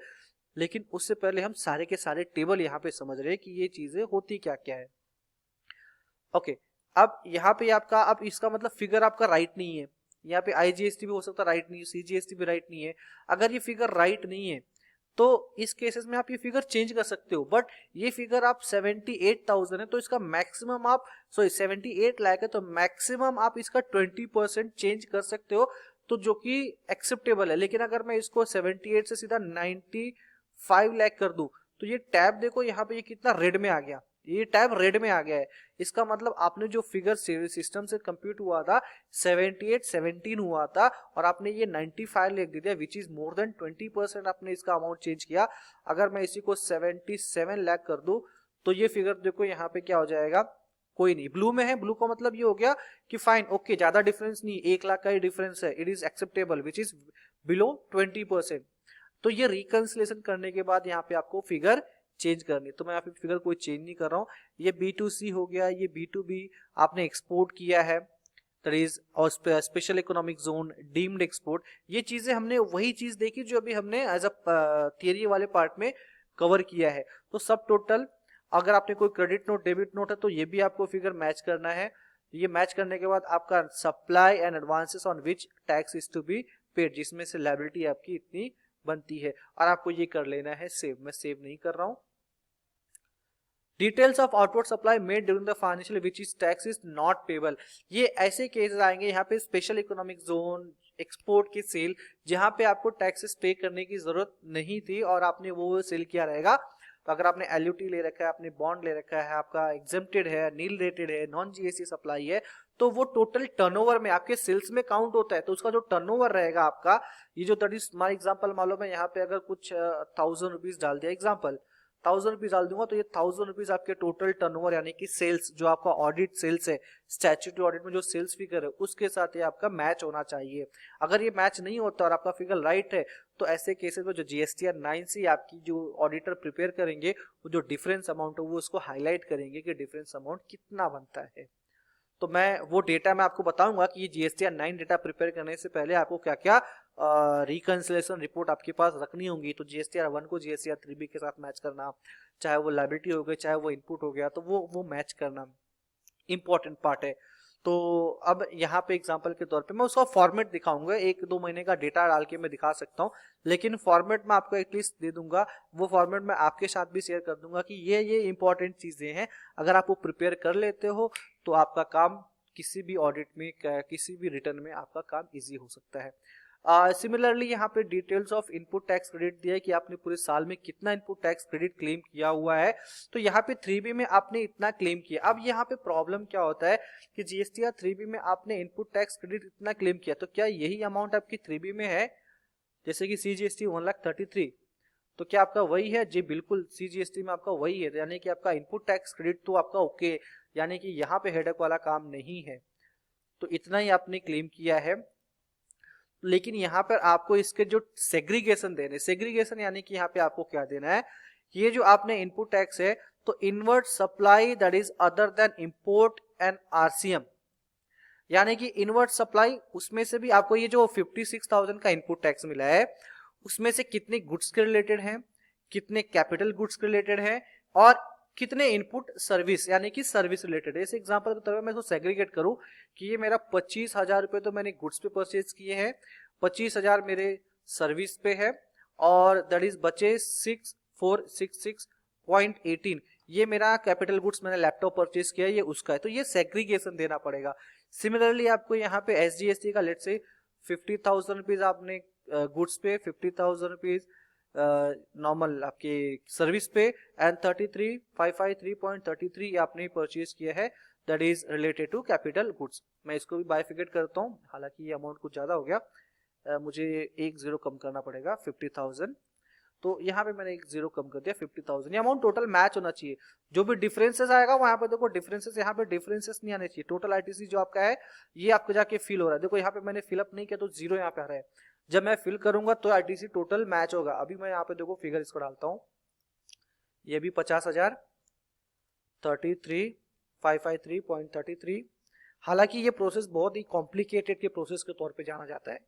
लेकिन उससे पहले हम सारे के सारे टेबल यहाँ पे समझ रहे हैं कि ये चीजें होती क्या क्या है। ओके, अब यहाँ पे आपका, अब इसका मतलब फिगर आपका राइट नहीं है, यहाँ पे IGST भी हो सकता है राइट नहीं है, CGST भी राइट नहीं है। अगर ये फिगर राइट नहीं है तो इस केसेस में आप ये फिगर चेंज कर सकते हो, बट ये फिगर आप 78,000 है तो इसका मैक्सिमम आप 78 लाख है तो मैक्सिमम आप इसका 20% चेंज कर सकते हो, तो जो कि एक्सेप्टेबल है। लेकिन अगर मैं इसको 78 से सीधा 95 लाख कर दूं तो ये टैब देखो यहाँ पे ये कितना रेड में आ गया, ये टैब रेड में आ गया है। इसका मतलब आपने जो फिगर सिस्टम से कंप्यूट हुआ था 78-17 हुआ था और आपने ये 95 लिख दिया, विच इज मोर देन 20% आपने इसका अमाउंट चेंज किया। अगर मैं इसी को 77 लाख कर दूं तो ये फिगर देखो यहाँ पे क्या हो जाएगा, कोई नहीं, ब्लू में है। ब्लू का मतलब ये हो गया कि फाइन, ओके, ज्यादा डिफरेंस नहीं, 1 लाख का ही डिफरेंस है, it is acceptable, which is below 20%। तो ये रिकंसिलेशन करने के बाद यहाँ पे आपको फिगर चेंज करनी, तो मैं यहाँ पे फिगर कोई चेंज नहीं कर रहा हूँ। ये B2C हो गया, ये B2B आपने एक्सपोर्ट किया है, दैट इज और special economic zone, deemed export, ये चीजें हमने वही चीज देखी जो अभी हमने एज अ थियरी वाले पार्ट में कवर किया है। तो सब टोटल अगर आपने कोई क्रेडिट नोट, डेबिट नोट है, तो ये भी आपको फिगर मैच करना है। ये मैच करने के बाद आपका supply and advances on which tax is to be paid, जिसमें से लायबिलिटी आपकी इतनी बनती है, और आपको ये कर लेना है सेव। मैं सेव नहीं कर रहा हूं। Details of output supply made during the financial which is tax is not payable, ये ऐसे केसेस आएंगे यहाँ पे स्पेशल इकोनॉमिक जोन, एक्सपोर्ट की सेल, जहां पे आपको टैक्सेस पे करने की जरूरत नहीं थी और आपने वो सेल किया रहेगा। तो अगर आपने एलयूटी ले रखा है, आपने बॉन्ड ले रखा है, आपका एग्जेम्प्टेड है, नील रेटेड है, नॉन जीएसटी सप्लाई है, तो वो टोटल टर्नओवर में आपके सेल्स में काउंट होता है। तो उसका जो टर्नओवर रहेगा आपका, ये जो हमारा एग्जांपल मालूम है, यहाँ पे अगर कुछ 1000 रुपीज डाल दिया, एग्जांपल 1000 रुपीज डाल दूंगा, तो ये 1000 रुपीज आपके टोटल टर्नओवर यानी कि सेल्स, जो आपका ऑडिट सेल्स है, स्टैट्यूटरी ऑडिट में जो सेल्स फिगर है उसके साथ ये आपका मैच होना चाहिए। अगर ये मैच नहीं होता और आपका फिगर राइट है, तो ऐसे केसेस में जो जीएसटीआर 9 से आपकी जो ऑडिटर प्रिपेयर करेंगे, वो जो डिफरेंस अमाउंट है वो उसको हाईलाइट करेंगे कि डिफरेंस अमाउंट कितना बनता है। तो मैं वो डेटा मैं आपको बताऊंगा कि ये जीएसटीआर 9 डेटा प्रिपेयर करने से पहले आपको क्या क्या रिकंसिलेशन रिपोर्ट आपके पास रखनी होंगी। तो जीएसटीआर 1 को जीएसटीआर 3B के साथ मैच करना, चाहे वो लायबिलिटी हो गई, चाहे वो इनपुट हो गया, तो वो मैच करना इंपॉर्टेंट पार्ट है। तो अब यहाँ पे एग्जांपल के तौर पे मैं उसका फॉर्मेट दिखाऊंगा, 1-2 महीने का डेटा डाल के मैं दिखा सकता हूँ, लेकिन फॉर्मेट मैं आपको एटलीस्ट दे दूंगा। वो फॉर्मेट मैं आपके साथ भी शेयर कर दूंगा कि ये इंपॉर्टेंट चीजें हैं, अगर आप वो प्रिपेयर कर लेते हो तो आपका काम किसी भी ऑडिट में, किसी भी रिटर्न में आपका काम ईजी हो सकता है। सिमिलरली यहाँ पे details of input tax credit दिया है कि आपने पूरे साल में कितना इनपुट टैक्स क्रेडिट क्लेम किया हुआ है। तो यहाँ पे 3B में आपने इतना क्लेम किया। अब यहाँ पे प्रॉब्लम क्या होता है कि जीएसटीआर 3B में आपने इनपुट टैक्स क्रेडिट इतना क्लेम किया, तो क्या यही अमाउंट आपकी 3B में है? जैसे कि CGST 1,33,000, तो क्या आपका वही है? जी बिल्कुल, CGST में आपका वही है, यानी कि आपका इनपुट टैक्स क्रेडिट तो आपका ओके, यानी कि यहाँ पे हेडक वाला काम नहीं है। तो इतना ही आपने क्लेम किया है, लेकिन यहाँ पर आपको इसके जो सेग्रीगेशन देने, सेग्रीगेशन यानी कि यहाँ पे आपको क्या देना है, ये जो आपने इनपुट टैक्स है, तो inward supply that is other than import and RCM, यानी कि इनवर्ट सप्लाई, उसमें से भी आपको ये जो 56,000 का इनपुट टैक्स मिला है, उसमें से कितने गुड्स के रिलेटेड हैं, कितने कैपिटल गुड्स के रिलेटेड हैं, और कितने इनपुट सर्विस यानी कि सर्विस रिलेटेड है। इस एग्जांपल के तौर पर मैं इसको सेग्रीगेट करूं कि ये मेरा 25,000 रुपए तो मैंने गुड्स पे परचेज किए हैं, 25,000 मेरे सर्विस पे है, और दैट इज बचे 6466.18, ये मेरा कैपिटल गुड्स मैंने लैपटॉप परचेज किया, ये उसका है। तो ये सेग्रीगेशन देना पड़ेगा। सिमिलरली आपको यहाँ पे SGST का लेट से 50,000 रुपीज आपने गुड्स पे, 50,000 रुपीज नॉर्मल आपके सर्विस पे, एंड 33,553.33 आपने परचेज किया है, that is related to capital goods. मैं इसको भी बाइफिकेट करता हूँ, हालांकि ये अमाउंट कुछ ज्यादा हो गया, मुझे एक जीरो कम करना पड़ेगा, 50,000, तो यहाँ पे मैंने एक जीरो कम कर दिया, 50,000। ये अमाउंट टोटल मैच होना चाहिए। जो भी डिफरेंसेस आएगा वहां पे देखो डिफरेंसेस, यहाँ पे डिफरेंसेस नहीं आने चाहिए। टोटल ITC जो आपका है ये आपको जाके फिल हो रहा है, देखो यहाँ पे मैंने फिलअप नहीं किया तो जीरो यहाँ पे आ रहा है, जब मैं फिल करूंगा तो ITC टोटल मैच होगा। अभी मैं यहाँ पे देखो फिगर इसको डालता हूँ, ये भी 50,000, 33,553.33। हालांकि ये प्रोसेस बहुत ही कॉम्प्लिकेटेड के प्रोसेस के तौर पे जाना जाता है,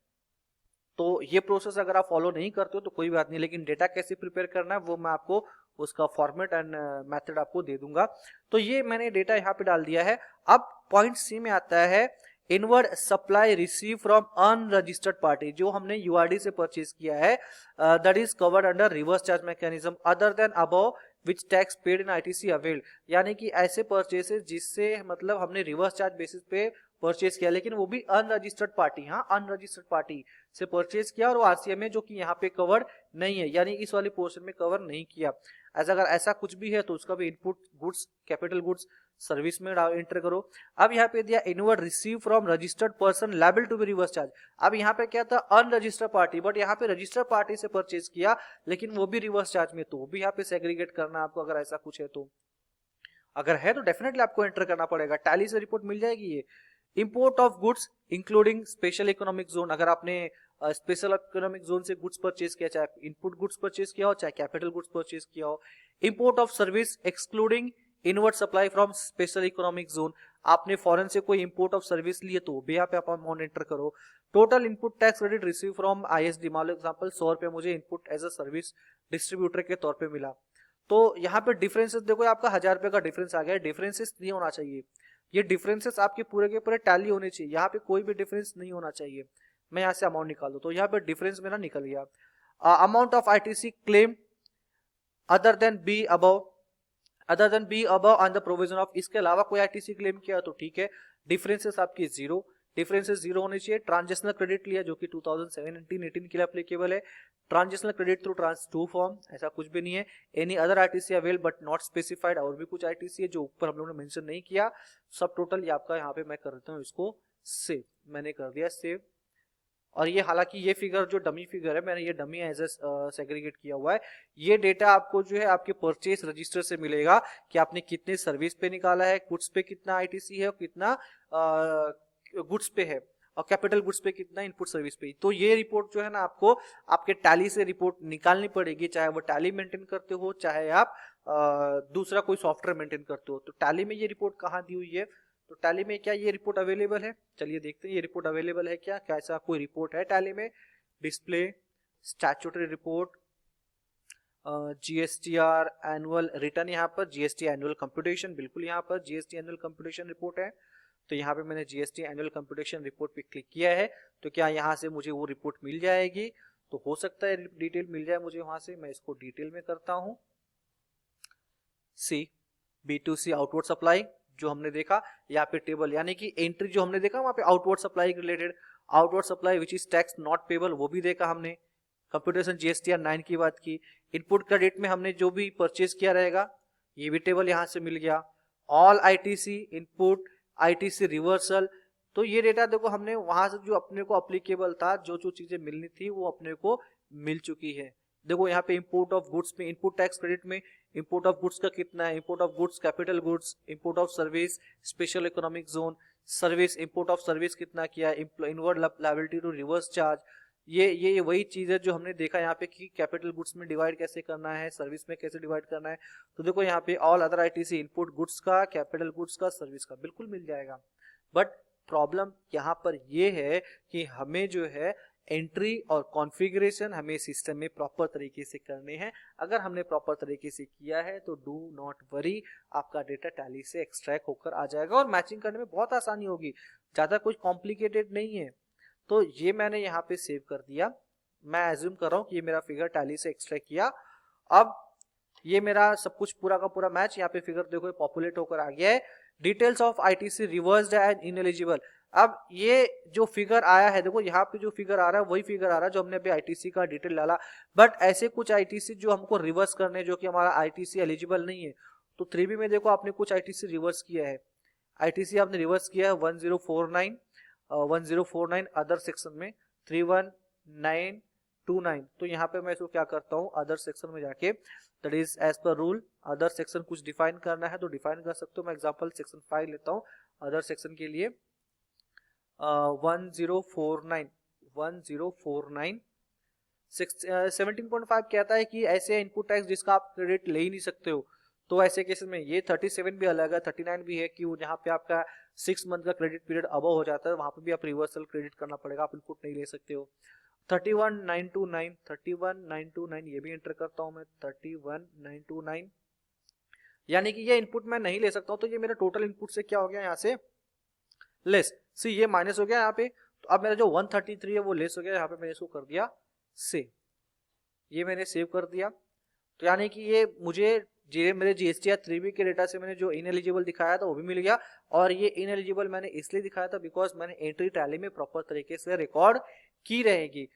तो ये प्रोसेस अगर आप फॉलो नहीं करते हो तो कोई बात नहीं, लेकिन डेटा कैसे प्रिपेयर करना है वो मैं आपको उसका फॉर्मेट एंड मेथड आपको दे दूंगा। तो ये मैंने डेटा यहाँ पे डाल दिया है। अब पॉइंट C में आता है inward supply receive from unregistered party, जो हमने URD से परचेज किया है, that is covered under reverse charge mechanism other than above which tax paid in ITC availed, यानी कि ऐसे परचेसेस जिससे मतलब हमने रिवर्स चार्ज बेसिस पे परचेज किया, लेकिन वो भी अनरजिस्टर्ड पार्टी, हाँ अनरजिस्टर्ड पार्टी से परचेज किया, और वो RCM है जो कि यहाँ पे कवर्ड नहीं है, यानी इस वाले पोर्शन में कवर नहीं किया। अगर ऐसा कुछ भी है तो उसका भी input goods, capital goods, service में एंटर करो। अब यहाँ पे दिया inward receive from registered person liable to be reverse charge. अब यहाँ पे क्या था, अनरजिस्टर्ड पार्टी, बट यहाँ पे रजिस्टर्ड पार्टी से परचेज किया लेकिन वो भी रिवर्स चार्ज में, तो वो भी यहाँ पे सेग्रीगेट करना आपको, अगर ऐसा कुछ है तो। अगर है तो डेफिनेटली आपको एंटर करना पड़ेगा, टैली से रिपोर्ट मिल जाएगी ये। Import of goods including special economic zone, अगर आपने स्पेशल इकोनॉमिक जोन से गुड्स परचेज किया, चाहे इनपुट गुड्स परचेज किया हो, चाहे कैपिटल गुड्स परचेज किया हो। Import of service excluding inward supply from special economic zone, आपने फॉरेन से कोई इंपोर्ट ऑफ सर्विस लिए तो भी यहाँ पे आप अमाउंट एंटर करो। Total input tax credit receive from ISD, मान लो एग्जांपल 100 रुपए मुझे input as a service distributor के तौर पे मिला, तो यहाँ पे डिफरेंसेस देखो आपका 1000 रुपए का डिफरेंस आ गया। डिफरेंसेस नहीं होना चाहिए, ये डिफरेंसेस आपके पूरे के पूरे टैली होने चाहिए, यहाँ पे कोई भी डिफरेंस नहीं होना चाहिए। मैं यहाँ से अमाउंट निकाल दूं तो यहाँ पे डिफरेंस मेरा निकल गया। Amount of ITC claim other than be above on the provision of, इसके अलावा कोई आईटीसी क्लेम किया तो ठीक है, डिफरेंसेस आपकी जीरो, डिफरेंसेस जीरो होने चाहिए। ट्रांजिशनल क्रेडिट लिया जो कि 2017-18 के लिए एप्लीकेबल है, transitional credit through trans two form, ऐसा कुछ भी नहीं है। Any other ITC avail but not specified, और भी कुछ आईटीसी है जो ऊपर हम लोगों ने मेंशन नहीं किया। सब टोटल ये आपका यहाँ पे मैं कर देता हूँ इसको सेव, मैंने कर दिया सेव। और ये हालांकि ये फिगर जो डमी फिगर है, मैंने ये डमी एज सेग्रीगेट किया हुआ है। ये डेटा आपको जो है आपके परचेज रजिस्टर से मिलेगा कि आपने कितने सर्विस पे निकाला है, गुड्स पे कितना आईटीसी है और कितना गुड्स पे है, और कैपिटल गुड्स पे कितना इनपुट सर्विस पे। तो ये रिपोर्ट जो है ना आपको आपके टैली से रिपोर्ट निकालनी पड़ेगी, चाहे वो टैली मेंटेन करते हो, चाहे आप दूसरा कोई सॉफ्टवेयर मेंटेन करते हो। तो टैली में ये रिपोर्ट कहाँ दी हुई है, तो टैली में क्या ये रिपोर्ट अवेलेबल है, चलिए देखते हैं ये रिपोर्ट अवेलेबल है क्या, कैसा कोई रिपोर्ट है टैली में। Display, statutory report, GSTR annual return, यहाँ पर जीएसटी एनुअल कंप्यूटेशन, बिल्कुल यहाँ पर जीएसटी एनुअल कंप्यूटेशन रिपोर्ट है। तो यहाँ पे मैंने जीएसटी एनुअल कंप्यूटेशन रिपोर्ट पे क्लिक किया है, तो क्या यहाँ से मुझे वो रिपोर्ट मिल जाएगी, तो हो सकता है डिटेल मिल जाए मुझे वहां से। मैं इसको डिटेल में करता हूँ। सी B2C आउटवर्ड सप्लाई जो हमने देखा यहाँ पे टेबल, यानी कि एंट्री जो हमने देखा वहां पे outward supply related, outward supply which is tax not payable वो भी देखा हमने। कंप्यूटेशन जीएसटीआर 9 की बात की। इनपुट क्रेडिट में हमने जो भी परचेज किया रहेगा ये भी टेबल यहाँ से मिल गया। All ITC input, ITC reversal, तो ये डेटा देखो हमने वहां से जो अपने को अप्लीकेबल था, जो जो चीजें मिलनी थी वो अपने को मिल चुकी है। देखो यहाँ पे इंपोर्ट ऑफ गुड्स में, इनपुट टैक्स क्रेडिट में इंपोर्ट ऑफ गुड्स का कितना है, import of goods, capital goods, import of service, special economic zone, service, import of service कितना किया, inward liability to reverse charge, ये वही चीज है जो हमने देखा यहाँ पे कि कैपिटल गुड्स में डिवाइड कैसे करना है, सर्विस में कैसे डिवाइड करना है। तो देखो यहाँ पे all other ITC input goods का, कैपिटल गुड्स का, सर्विस का बिल्कुल मिल जाएगा। बट प्रॉब्लम यहाँ पर ये है कि हमें जो है एंट्री और कॉन्फ़िगरेशन हमें सिस्टम में प्रॉपर तरीके से करने हैं। अगर हमने प्रॉपर तरीके से किया है तो डू नॉट वरी, आपका डेटा टैली से एक्सट्रैक्ट होकर आ जाएगा और मैचिंग करने में बहुत आसानी होगी, ज़्यादा कुछ कॉम्प्लिकेटेड नहीं है। तो ये मैंने यहाँ पे सेव कर दिया। मैं एज्यूम कर रहा हूँ कि ये मेरा फिगर टैली से एक्सट्रैक्ट किया। अब ये मेरा सब कुछ पूरा का पूरा मैच, यहाँ पे फिगर देखो पॉपुलेट होकर आ गया है। Details of ITC reversed and ineligible. अब ये जो फिगर आया है, देखो यहाँ पे जो फिगर आ रहा है वही फिगर आ रहा है जो हमने अभी आईटीसी का डिटेल डाला, बट ऐसे कुछ आईटीसी जो हमको रिवर्स करने, जो कि हमारा आईटीसी एलिजिबल नहीं है। तो 3B में देखो आपने कुछ आईटीसी रिवर्स किया है, आईटीसी आपने रिवर्स किया है 1049 अदर सेक्शन में 31929। तो यहाँ पे मैं इसको क्या करता हूँ, अदर सेक्शन में जाके, that is as per rule other section कुछ डिफाइन करना है तो डिफाइन कर सकते हो। मैं एग्जांपल सेक्शन 5 लेता हूँ अदर सेक्शन के लिए। 1049 17.5 कहता है कि ऐसे इनपुट टैक्स जिसका आप क्रेडिट ले ही नहीं सकते हो, तो ऐसे केसेस में ये 37 भी अलग है, 39 भी है कि जहाँ पे आपका 6 मंथ का क्रेडिट पीरियड अबव हो जाता है, वहां पे भी आप रिवर्सल क्रेडिट करना पड़ेगा, आप इनपुट नहीं ले सकते हो। 31929 ये भी एंटर करता हूं मैं, 31929, यानी कि ये इनपुट मैं नहीं ले सकता हूं। तो ये मेरा टोटल इनपुट से क्या हो गया, यहाँ से लेस, सी ये माइनस हो गया यहाँ पे। तो अब मेरा जो 133 है वो लेस हो गया, यहाँ पे मैंने इसको कर दिया सेव, ये मैंने सेव कर दिया। तो यानी कि ये मुझे मेरे जीएसटीआर 3B के डेटा से मैंने जो इनएलिजिबल दिखाया था वो भी मिल गया, और ये इनएलिजिबल मैंने इसलिए दिखाया था बिकॉज मैंने एंट्री टैली में प्रॉपर तरीके से रिकॉर्ड की रहेगी।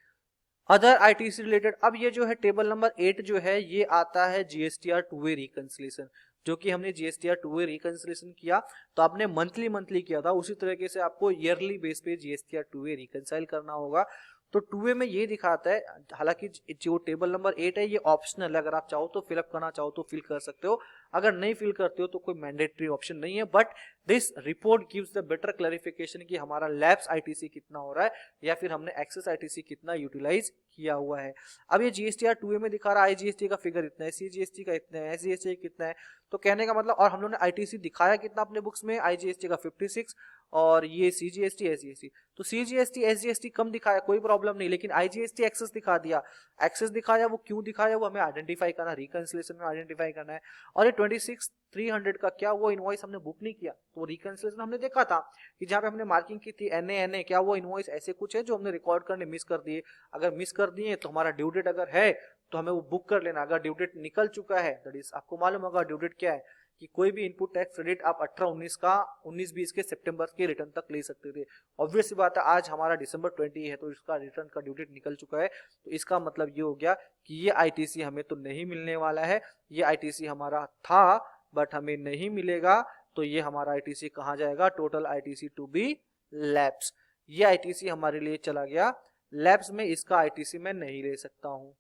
अदर आईटीसी रिलेटेड, अब ये जो है टेबल नंबर 8 जो है ये आता है जीएसटीआर 2A रिकंसिलिएशन, जो कि हमने जीएसटीआर 2A रिकंसिलिएशन किया तो आपने मंथली किया था, उसी तरीके से आपको ईयरली बेस पे जीएसटीआर 2A रिकंसाइल करना होगा। तो 2A में ये दिखाता है, हालांकि जो टेबल नंबर 8 है ये ऑप्शनल है, अगर आप चाहो तो फिलअप करना चाहो तो फिल कर सकते हो, अगर नहीं फिल करते हो तो कोई मैंडेटरी ऑप्शन नहीं है। But this report gives the better clarification कि हमारा लैप्स आईटीसी कितना हो रहा है या फिर हमने एक्सेस आईटीसी कितना यूटिलाइज किया हुआ है। अब ये जीएसटीआर 2A में दिखा रहा है आईजीएसटी का फिगर इतना है, सीजीएसटी का इतना है, एसजीएसटी कितना है, तो कहने का मतलब, और हम लोगों ने आईटीसी दिखाया कितना अपने बुक्स में, आईजीएसटी का 56 और ये सीजीएसटी एसजीएसटी, तो सीजीएसटी एसजीएसटी कम दिखाया कोई प्रॉब्लम नहीं, लेकिन आईजीएसटी एक्सेस दिखा दिया। एक्सेस दिखाया, वो क्यों दिखाया वो हमें आइडेंटिफाई करना, रिकंसिलेशन में आइडेंटिफाई करना है। और ये 26,300 का क्या वो इनवॉइस हमने बुक नहीं किया, तो रिकंसिलेशन हमने देखा था कि जहाँ पे हमने मार्किंग की थी एनए, क्या वो इनवॉइस ऐसे कुछ है जो हमने रिकॉर्ड करने मिस कर दिए। अगर मिस कर दिए तो हमारा ड्यू डेट अगर है तो हमें वो बुक कर लेना, अगर ड्यू डेट निकल चुका है, दैट इज आपको मालूम होगा ड्यू डेट क्या है, कि कोई भी इनपुट टैक्स क्रेडिट आप 18-19 का 19-20 के सितंबर के रिटर्न तक ले सकते थे। ऑब्वियस सी बात है, आज हमारा दिसंबर 20 है तो इसका रिटर्न का ड्यू डेट निकल चुका है, तो इसका मतलब ये हो गया कि ये आईटीसी हमें तो नहीं मिलने वाला है, ये आईटीसी हमारा था बट हमें नहीं मिलेगा। तो ये हमारा आईटीसी कहाँ जाएगा, total ITC to be lapse, ये आईटीसी हमारे लिए चला गया लैप्स में, इसका आईटीसी मैं नहीं ले सकता हूं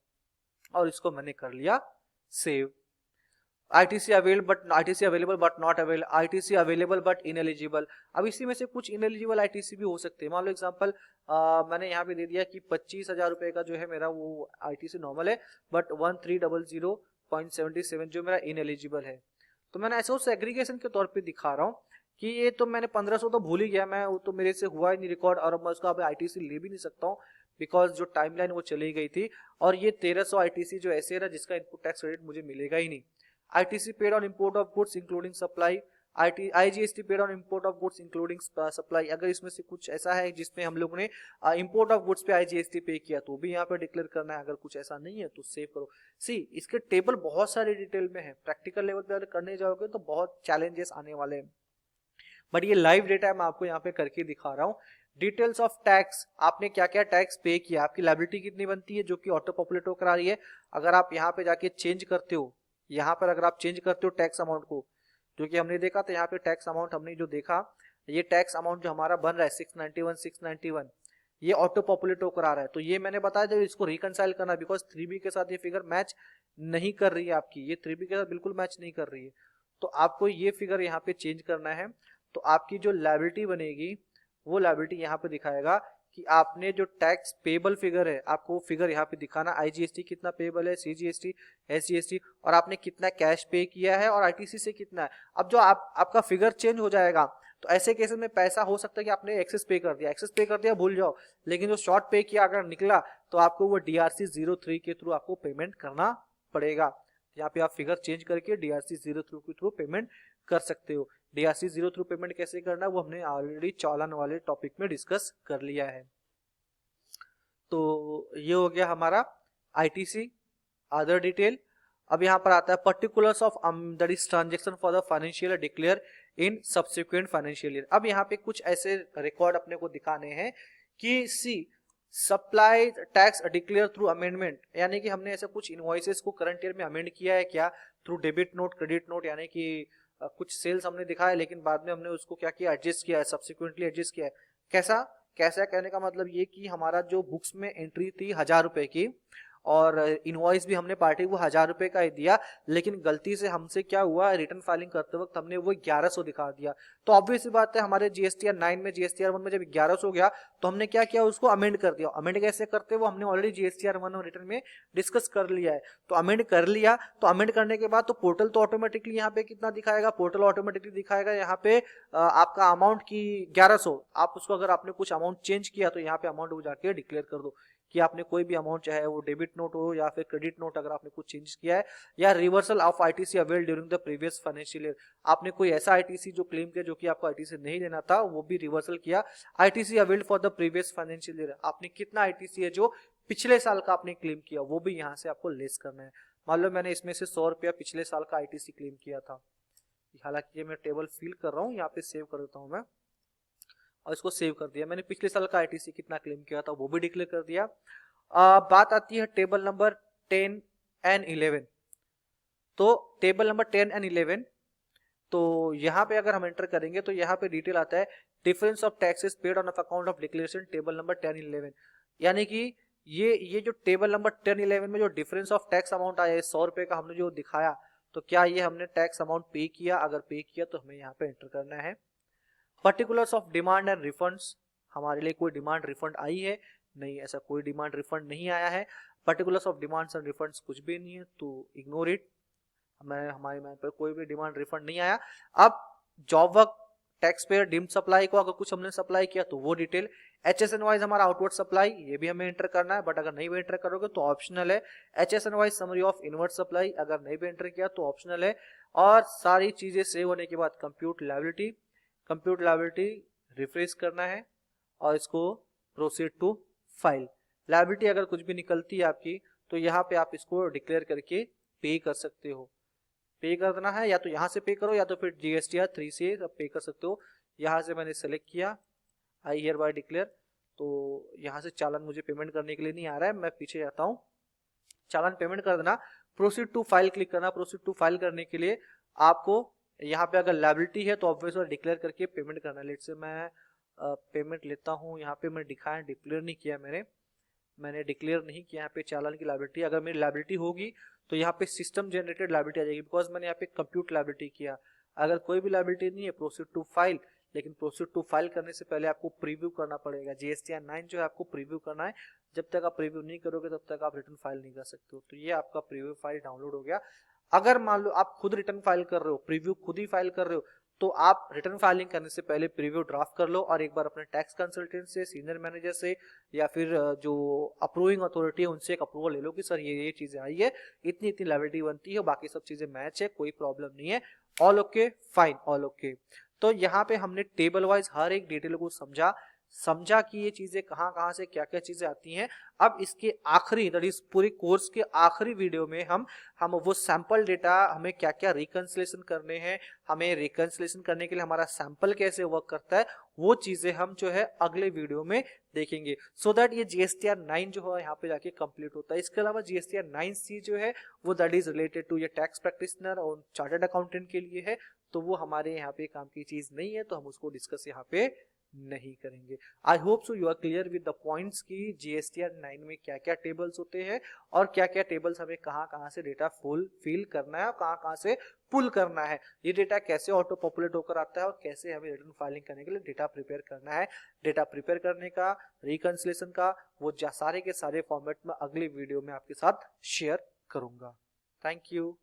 और इसको मैंने कर लिया save. ITC available but not available, ITC available but ineligible. अब इसी में से कुछ इनएलिजिबल ITC भी हो सकते हैं। मान लो एग्जांपल मैंने यहाँ पे दे दिया कि 25,000 रुपए का जो है मेरा वो ITC नॉर्मल है, बट 1300.77 जो मेरा इनएलिजिबल है। तो मैंने ऐसा उस एग्रीगेशन के तौर पे दिखा रहा हूँ कि ये तो मैंने 1500 तो भूल ही गया मैं, वो तो मेरे से हुआ ही नहीं रिकॉर्ड, और मैं उसका ITC ले भी नहीं सकता हूँ बिकॉज जो टाइमलाइन वो चली गई थी। और ये 1300 ITC जो ऐसे रहा जिसका इनपुट टैक्स क्रेडिट मुझे मिलेगा ही नहीं। ITC paid on import of goods including supply, IGST paid on import of goods including supply। अगर इसमें से कुछ ऐसा है जिसमें हम लोगों ने import of goods पे IGST पे किया तो भी यहाँ पे डिक्लेयर करना है, अगर कुछ ऐसा नहीं है तो सेव करो। सी इसके टेबल बहुत सारे डिटेल में है, प्रैक्टिकल लेवल पे अगर करने जाओगे तो बहुत चैलेंजेस आने वाले हैं, बट ये लाइव डेटा मैं आपको यहाँ पे करके दिखा रहा हूँ। डिटेल्स ऑफ टैक्स, आपने क्या क्या टैक्स पे किया, आपकी लायबिलिटी कितनी बनती है जो कि ऑटो पॉपुलेट होकर आ रही है। अगर आप यहाँ पे जाके चेंज करते हो, यहाँ पर अगर आप चेंज करते हो टैक्स अमाउंट को, जो कि हमने देखा था यहाँ पे टैक्स अमाउंट हमने जो देखा, ये टैक्स अमाउंट जो हमारा बन रहा है 691 ये ऑटो पॉपुलेट होकर आ रहा है। तो ये मैंने बताया जब इसको रिकंसाइल करना, बिकॉज 3B के साथ ये फिगर मैच नहीं कर रही है आपकी, ये 3B के साथ बिल्कुल मैच नहीं कर रही है, तो आपको ये फिगर यहाँ पे चेंज करना है। तो आपकी जो लायबिलिटी बनेगी वो लायबिलिटी यहाँ पे दिखाएगा कि आपने जो टैक्स पेबल फिगर है आपको फिगर यहाँ पे दिखाना, आईजीएसटी कितना पेबल है, सीजीएसटी, एसजीएसटी, और आपने कितना कैश पे किया है और आईटीसी से कितना है। अब जो आपका फिगर चेंज हो जाएगा तो ऐसे केसेस में पैसा हो सकता है कि आपने एक्सेस पे कर दिया भूल जाओ, लेकिन जो शॉर्ट पे किया अगर निकला तो आपको वो DRC 03 के थ्रू आपको पेमेंट करना पड़ेगा। यहाँ पे आप फिगर चेंज करके DRC 03 के थ्रू पेमेंट कर सकते हो। DRC 03 पेमेंट कैसे करना है वो हमने ऑलरेडी चालान वाले टॉपिक में डिस्कस कर लिया है। तो ये हो गया हमारा ITC अदर डिटेल। अब यहाँ पर आता है particulars of that is transaction for the financial year declare in subsequent financial year. अब यहाँ पे कुछ ऐसे रिकॉर्ड अपने को दिखाने हैं कि सी supply tax declare through amendment, यानी कि हमने ऐसे कुछ इनवॉइसेस को करंट ईयर में अमेंड किया है क्या, through debit note, credit note, यानी कि कुछ सेल्स हमने दिखाया लेकिन बाद में हमने उसको क्या किया, एडजस्ट किया है, सब्सिक्वेंटली एडजस्ट किया है। कैसा कहने का मतलब ये कि हमारा जो बुक्स में एंट्री थी 1000 रुपए की और इनवॉइस भी हमने पार्टी को 1000 रुपए का ही दिया, लेकिन गलती से हमसे क्या हुआ, रिटर्न फाइलिंग करते वक्त हमने वो 1100 दिखा दिया। तो ऑब्वियस बात है हमारे GSTR 9 में GSTR 1 में जब 1100 हो गया तो हमने क्या किया, उसको अमेंड कर दिया। अमेंड कैसे करते वो हमने ऑलरेडी GSTR 1 और रिटर्न में डिस्कस कर लिया है। तो अमेंड कर लिया, तो अमेंड करने के बाद तो पोर्टल तो ऑटोमेटिकली यहाँ पे कितना दिखाएगा, पोर्टल ऑटोमेटिकली दिखाएगा यहाँ पे आपका अमाउंट की 1100। आप उसको अगर आपने कुछ अमाउंट चेंज किया तो यहाँ पे अमाउंट वो जाके डिक्लेयर कर दो कि आपने कोई भी अमाउंट, चाहे वो डेबिट नोट हो या फिर क्रेडिट नोट, अगर आपने कुछ चेंज किया है, या reversal of ITC avail during the previous financial year, आपने कोई ऐसा ITC जो क्लेम किया जो कि आपको ITC नहीं लेना था वो भी रिवर्सल किया। ITC avail for the previous financial year, आपने कितना ITC है जो पिछले साल का आपने क्लेम किया वो भी यहाँ से आपको लेस करना है। मान लो मैंने इसमें से 100 रुपया पिछले साल का ITC क्लेम किया था, हालांकि ये मैं टेबल फिल कर रहा हूँ, यहाँ पे सेव कर देता हूँ मैं, और इसको सेव कर दिया। मैंने पिछले साल का ITC कितना क्लेम किया था वो भी डिक्लेयर कर दिया। बात आती है टेबल नंबर 10 एंड 11। तो टेबल नंबर 10 एंड 11, तो यहाँ पे अगर हम एंटर करेंगे तो यहाँ पे डिटेल आता है difference of taxes paid on account of declaration, table number 10 11। यानी कि ये जो टेबल नंबर 10-11 में जो डिफरेंस ऑफ टैक्स अमाउंट आया है 100 रुपए का हमने जो दिखाया, तो क्या ये हमने टैक्स अमाउंट पे किया? अगर पे किया तो हमें यहाँ पे एंटर करना है। Particulars of demand and refunds, हमारे लिए कोई डिमांड रिफंड आई है? नहीं, ऐसा कोई डिमांड रिफंड नहीं आया है। Particulars of demands and refunds कुछ भी नहीं है, तो इग्नोर इट। हमारे मैन पर कोई भी डिमांड रिफंड नहीं आया। अब job work tax payer deemed supply को अगर कुछ हमने सप्लाई किया तो वो डिटेल। HSN वाइज हमारा आउटवर्ड सप्लाई, ये भी हमें एंटर करना है, बट अगर नहीं भी एंटर करोगे तो ऑप्शनल है। HSN wise summary of inward supply, अगर नहीं भी एंटर किया तो ऑप्शनल है। और सारी चीजें सेव होने के बाद कंप्यूट लायबिलिटी रिफ्रेश करना है और इसको प्रोसीड टू फाइल। लायबिलिटी अगर कुछ भी निकलती है आपकी, तो यहाँ पे आप इसको डिक्लेयर करके पे कर सकते हो। पे कर देना है, या तो यहाँ से पे करो या तो फिर GSTR 3 से पे कर सकते हो। यहाँ से मैंने सेलेक्ट किया आई हियर बाय डिक्लेयर, तो यहाँ से चालान मुझे पेमेंट करने के लिए नहीं आ रहा है, मैं पीछे जाता हूँ। चालान पेमेंट कर देना, प्रोसीड टू फाइल क्लिक करना। प्रोसीड टू फाइल करने के लिए आपको यहाँ पे अगर लायबिलिटी है तो ऑब्वियसली डिक्लेयर करके पेमेंट करना है। लेट से मैं पेमेंट लेता हूँ, यहाँ पे मैं दिखाया डिक्लेयर नहीं किया, मैंने डिक्लेयर नहीं किया यहाँ पे चालान की लायबिलिटी। अगर मेरी लायबिलिटी होगी तो यहाँ पे सिस्टम जनरेटेड लायबिलिटी आ जाएगी, बिकॉज मैंने यहाँ पे कंप्यूट लायबिलिटी किया। अगर कोई भी लायबिलिटी नहीं है, प्रोसीड टू फाइल। लेकिन प्रोसीड टू फाइल करने से पहले आपको प्रीव्यू करना पड़ेगा। GSTR 9 जो है आपको प्रीव्यू करना है। जब तक आप प्रीव्यू नहीं करोगे तब तक आप रिटर्न फाइल नहीं कर सकते हो। तो ये आपका प्रीव्यू फाइल डाउनलोड हो गया। अगर मान लो आप खुद रिटर्न फाइल कर रहे हो, प्रीव्यू खुद ही फाइल कर रहे हो, तो आप रिटर्न फाइलिंग करने से पहले प्रीव्यू ड्राफ्ट कर लो और एक बार अपने टैक्स कंसल्टेंट से, सीनियर मैनेजर से, या फिर जो अप्रूविंग अथॉरिटी है उनसे एक अप्रूवल ले लो कि सर ये चीजें आई है, इतनी इतनी लायबिलिटी बनती है, बाकी सब चीजें मैच है, कोई प्रॉब्लम नहीं है, all okay, fine, all okay. तो यहाँ पे हमने टेबल वाइज हर एक डिटेल को समझा कि ये चीजें कहाँ से क्या क्या चीजें आती हैं। अब इसके आखिरी, दैट इज पूरे कोर्स के आखिरी वीडियो में हम वो सैंपल डेटा, हमें क्या क्या रिकंसिलेशन करने हैं, हमें रिकंसिलेशन करने के लिए हमारा सैंपल कैसे वर्क करता है, वो चीजें हम जो है अगले वीडियो में देखेंगे। सो दैट ये GSTR 9 जो है यहाँ पे जाके कंप्लीट होता है। इसके अलावा GSTR 9C जो है वो दैट इज रिलेटेड टू ये टैक्स प्रैक्टिशनर और चार्टर्ड अकाउंटेंट के लिए है, तो वो हमारे यहाँ पे काम की चीज नहीं है, तो हम उसको डिस्कस यहाँ पे नहीं करेंगे। I hope so you are clear with the points की GSTR 9 में क्या क्या टेबल्स होते हैं और क्या क्या टेबल्स हमें कहाँ से डेटा फिल करना है और कहाँ से पुल करना है, ये डेटा कैसे ऑटो पॉपुलेट होकर आता है और कैसे हमें रिटर्न फाइलिंग करने के लिए डेटा प्रिपेयर करना है। डेटा प्रिपेयर करने का, रिकंसिलेशन का, वो सारे के सारे फॉर्मेट में अगले वीडियो में आपके साथ शेयर करूंगा। Thank you.